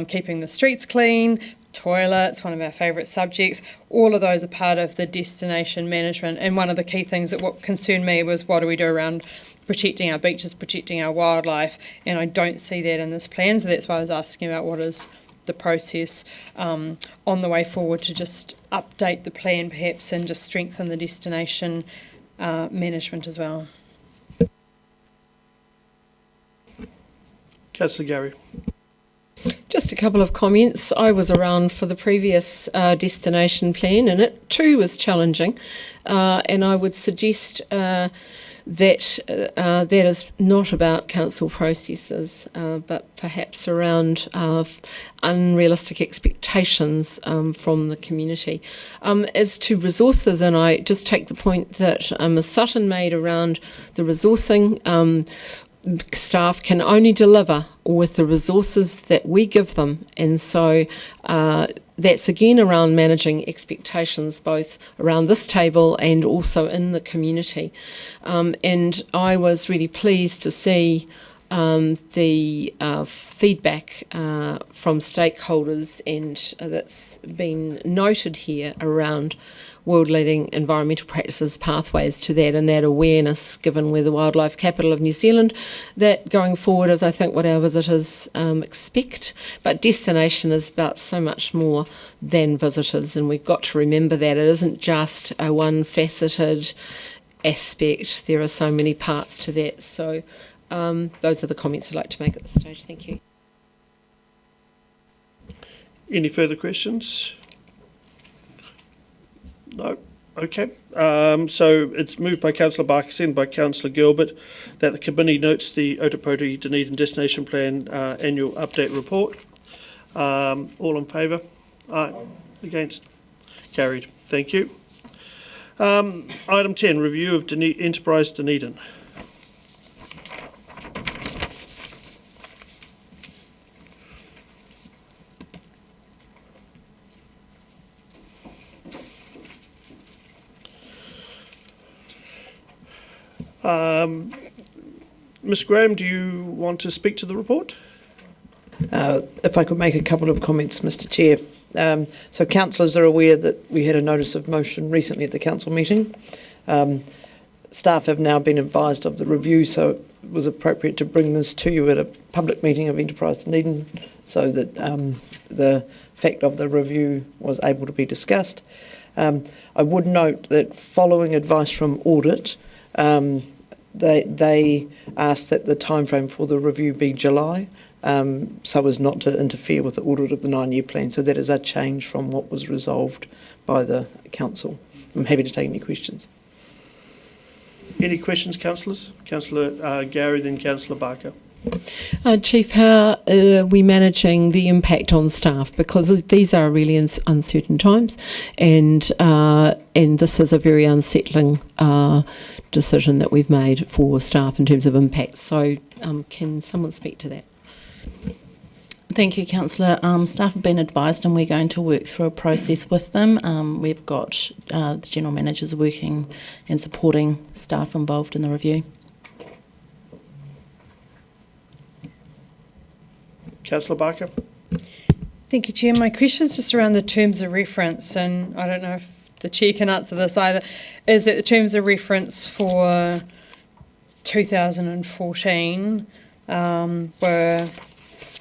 Keeping the streets clean, toilets, one of our favourite subjects, all of those are part of the destination management. And one of the key things that what concerned me was what do we do around protecting our beaches, protecting our wildlife, and I don't see that in this plan, so that's why I was asking about what is the process on the way forward to just update the plan perhaps and just strengthen the destination management as well. Councillor Gary. Just a couple of comments. I was around for the previous destination plan, and it too was challenging, and I would suggest that that is not about council processes, but perhaps around unrealistic expectations from the community. As to resources, and I just take the point that Ms Sutton made around the resourcing, staff can only deliver with the resources that we give them, and so that's again around managing expectations both around this table and also in the community. And I was really pleased to see the feedback from stakeholders, and that's been noted here around world-leading environmental practices, pathways to that, and that awareness, given we're the wildlife capital of New Zealand, that going forward is, I think, what our visitors expect. But destination is about so much more than visitors, and we've got to remember that it isn't just a one-faceted aspect. There are so many parts to that. So those are the comments I'd like to make at this stage. Thank you. Any further questions? No. Okay. So it's moved by Councillor Barker, seconded by Councillor Gilbert, that the committee notes the Otapoti Dunedin Destination Plan annual update report. All in favour? Aye. Against? Carried. Thank you. Item 10, review of Enterprise Dunedin. Ms Graham, do you want to speak to the report? If I could make a couple of comments, Mr Chair. So councillors are aware that we had a notice of motion recently at the council meeting. Staff have now been advised of the review, so it was appropriate to bring this to you at a public meeting of Enterprise Dunedin so that the fact of the review was able to be discussed. I would note that following advice from audit, they asked that the timeframe for the review be July, so as not to interfere with the audit of the 9-year plan. So that is a change from what was resolved by the council. I'm happy to take any questions. Any questions, councillors? Councillor Gary, then Councillor Barker. Chief, how are we managing the impact on staff? Because these are really uncertain times, and this is a very unsettling decision that we've made for staff in terms of impact. So, can someone speak to that? Thank you, Councillor. Staff have been advised and we're going to work through a process with them. We've got the General Managers working and supporting staff involved in the review. Councillor Barker. Thank you, Chair. My question is just around the terms of reference, and I don't know if the Chair can answer this either. Is that the terms of reference for 2014 were, I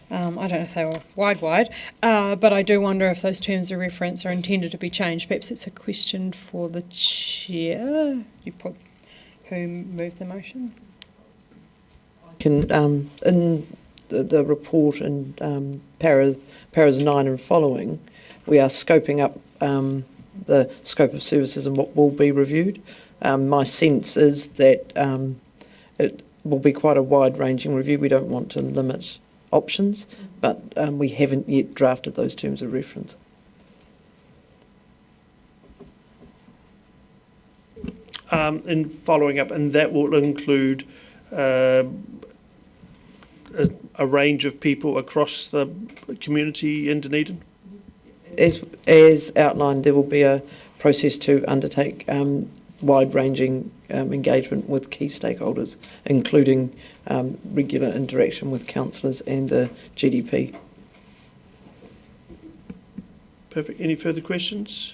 don't know if they were wide, but I do wonder if those terms of reference are intended to be changed. Perhaps it's a question for the Chair. Who moved the motion? Can in the report in paras 9 and following, we are scoping up the scope of services and what will be reviewed. My sense is that it will be quite a wide-ranging review. We don't want to limit options, but we haven't yet drafted those terms of reference. In following up, and that will include a range of people across the community in Dunedin? As outlined, there will be a process to undertake wide-ranging engagement with key stakeholders, including regular interaction with councillors and the GDP. Perfect. Any further questions?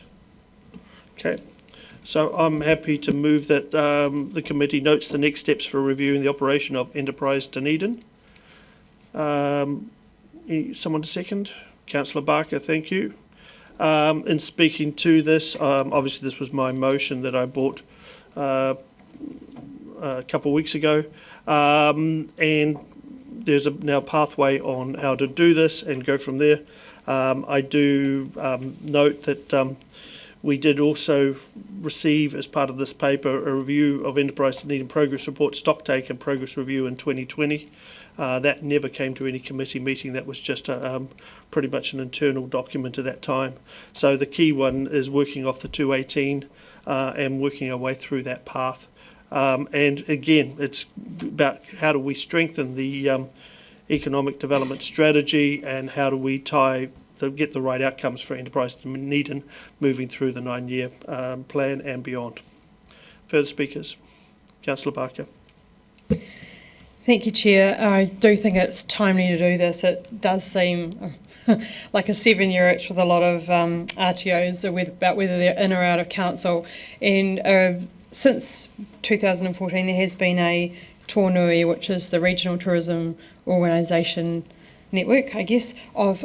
Okay. So I'm happy to move that the committee notes the next steps for reviewing the operation of Enterprise Dunedin. Someone to second? Councillor Barker, thank you. In speaking to this, obviously this was my motion that I brought a couple of weeks ago, and there's a now pathway on how to do this and go from there. I do note that we did also receive, as part of this paper, a review of Enterprise Dunedin Progress Report, Stocktake and Progress Review in 2020. That never came to any committee meeting. That was just pretty much an internal document at that time. So the key one is working off the 218 and working our way through that path. And again, it's about how do we strengthen the economic development strategy and how do we get the right outcomes for Enterprise Dunedin moving through the 9-year plan and beyond. Further speakers? Councillor Barker. Thank you, Chair. I do think it's timely to do this. It does seem like a 7-year itch with a lot of RTOs about whether they're in or out of council. And since 2014, there has been a Tōnui, which is the Regional Tourism Organisation network, I guess, of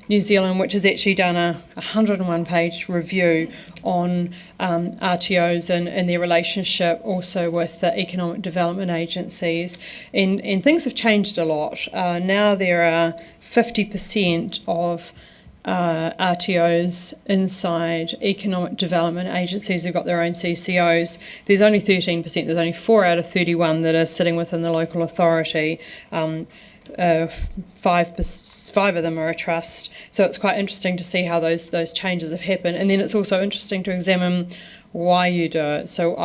New Zealand, which has actually done a 101-page review on RTOs and their relationship also with the economic development agencies. And things have changed a lot. Now there are 50% of RTOs inside economic development agencies who've got their own CCOs. There's only 13%. There's only 4 out of 31 that are sitting within the local authority. 5 of them are a trust, so it's quite interesting to see how those changes have happened. And then it's also interesting to examine why you do it. So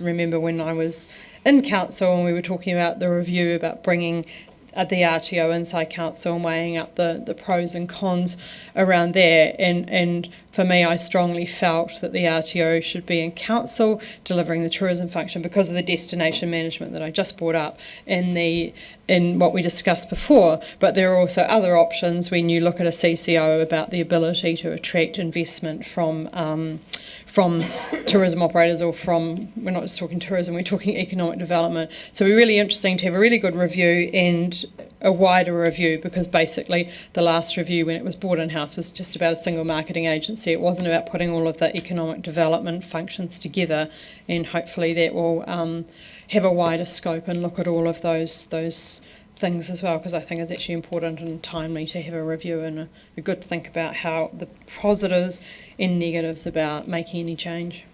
remember when I was in council and we were talking about the review about bringing the RTO inside council and weighing up the pros and cons around there. And for me, I strongly felt that the RTO should be in council delivering the tourism function because of the destination management that I just brought up in what we discussed before. But there are also other options when you look at a CCO about the ability to attract investment from tourism operators or we're not just talking tourism, we're talking economic development. So it'd be really interesting to have a really good review and a wider review, because basically the last review when it was brought in-house was just about a single marketing agency. It wasn't about putting all of the economic development functions together, and hopefully that will have a wider scope and look at all of those things as well, because I think it's actually important and timely to have a review and a good think about how the positives and negatives about making any change.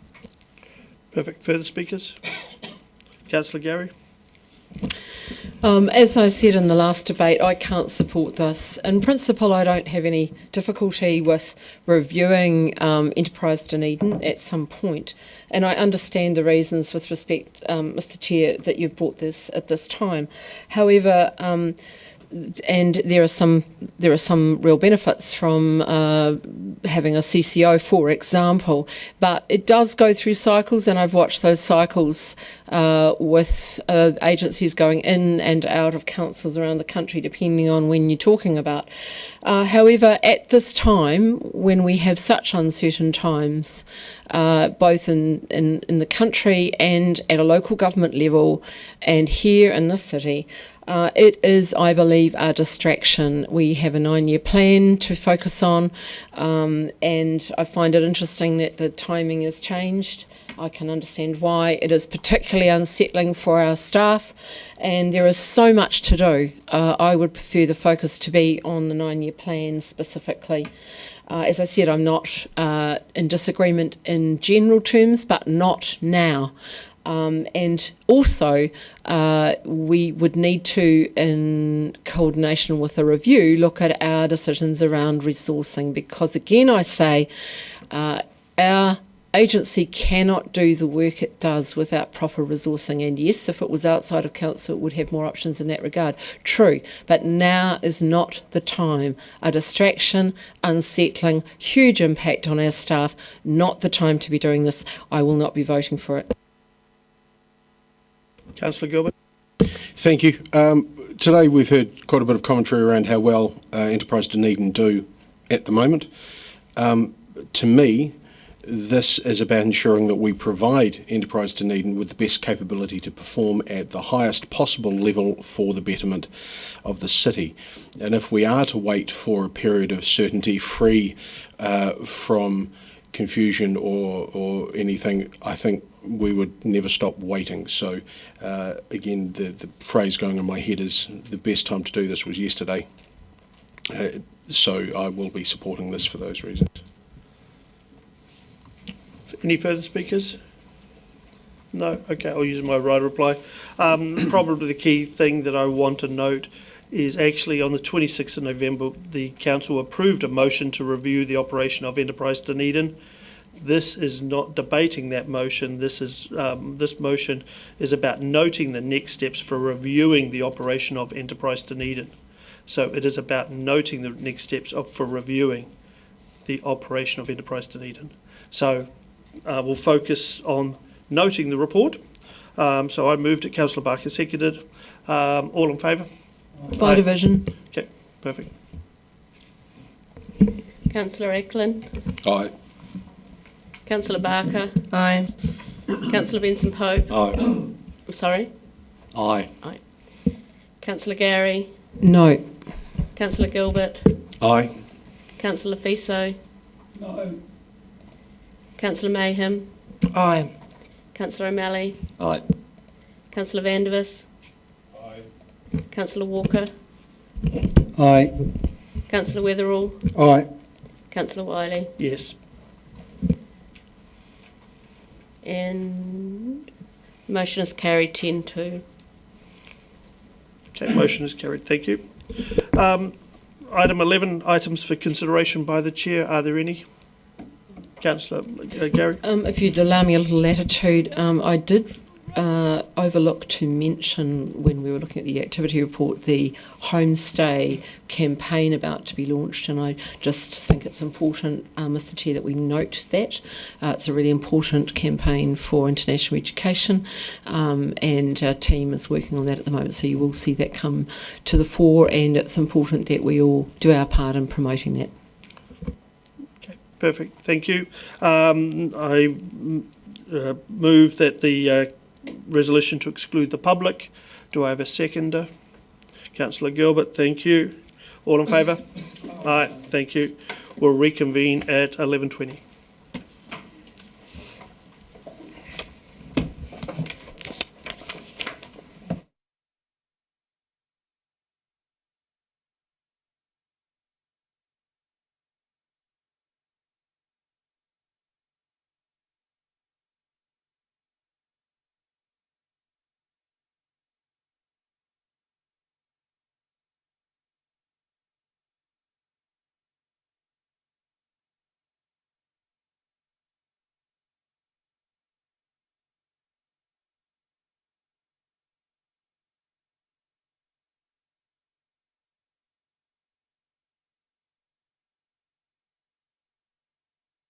Perfect. Further speakers? Councillor Gary. As I said in the last debate, I can't support this. In principle, I don't have any difficulty with reviewing Enterprise Dunedin at some point, and I understand the reasons with respect, Mr Chair, that you've brought this at this time. However, and there are some real benefits from having a CCO, for example, but it does go through cycles, and I've watched those cycles with agencies going in and out of councils around the country, depending on when you're talking about. However, at this time, when we have such uncertain times, both in the country and at a local government level, and here in this city, it is, I believe, a distraction. We have a 9-year plan to focus on, and I find it interesting that the timing has changed. I can understand why. It is particularly unsettling for our staff, and there is so much to do. I would prefer the focus to be on the 9-year plan specifically. As I said, I'm not in disagreement in general terms, but not now. And also, we would need to, in coordination with a review, look at our decisions around resourcing, because again, I say, our agency cannot do the work it does without proper resourcing. And yes, if it was outside of council, it would have more options in that regard. True, but now is not the time. A distraction, unsettling, huge impact on our staff, not the time to be doing this. I will not be voting for it. Councillor Gilbert. Thank you. Today we've heard quite a bit of commentary around how well Enterprise Dunedin do at the moment. To me, this is about ensuring that we provide Enterprise Dunedin with the best capability to perform at the highest possible level for the betterment of the city. And if we are to wait for a period of certainty free from confusion or anything, I think we would never stop waiting. So again, the phrase going in my head is the best time to do this was yesterday. So I will be supporting this for those reasons. Any further speakers? No? Okay, I'll use my right reply. Probably the key thing that I want to note is actually on the 26th of November, the Council approved a motion to review the operation of Enterprise Dunedin. This is not debating that motion. This motion is about noting the next steps for reviewing the operation of Enterprise Dunedin. So it is about noting the next steps for reviewing the operation of Enterprise Dunedin. So we'll focus on noting the report. So I moved it, Councillor Barker seconded. All in favour? By division. Okay, perfect. Councillor Eklund. Aye. Councillor Barker. Aye. Councillor Benson Pope. Aye. I'm sorry. Aye. Aye. Councillor Gary. No. Councillor Gilbert. Aye. Councillor Fiso. No. Councillor Mayhem. Aye. Councillor O'Malley. Aye. Councillor Vandevers. Aye. Councillor Walker. Aye. Councillor Weatherall. Aye. Councillor Wiley. Yes. And motion is carried 10-2. Okay, motion is carried. Thank you. Item 11, items for consideration by the Chair. Are there any? Councillor Gary. If you'd allow me a little latitude, I did overlook to mention when we were looking at the activity report the homestay campaign about to be launched, and I just think it's important, Mr Chair, that we note that. It's a really important campaign for international education, and our team is working on that at the moment, so you will see that come to the fore, and it's important that we all do our part in promoting that. Perfect, thank you. I move that the resolution to exclude the public. Do I have a seconder? Councillor Gilbert, thank you. All in favour? Aye, thank you. We'll reconvene at 11:20.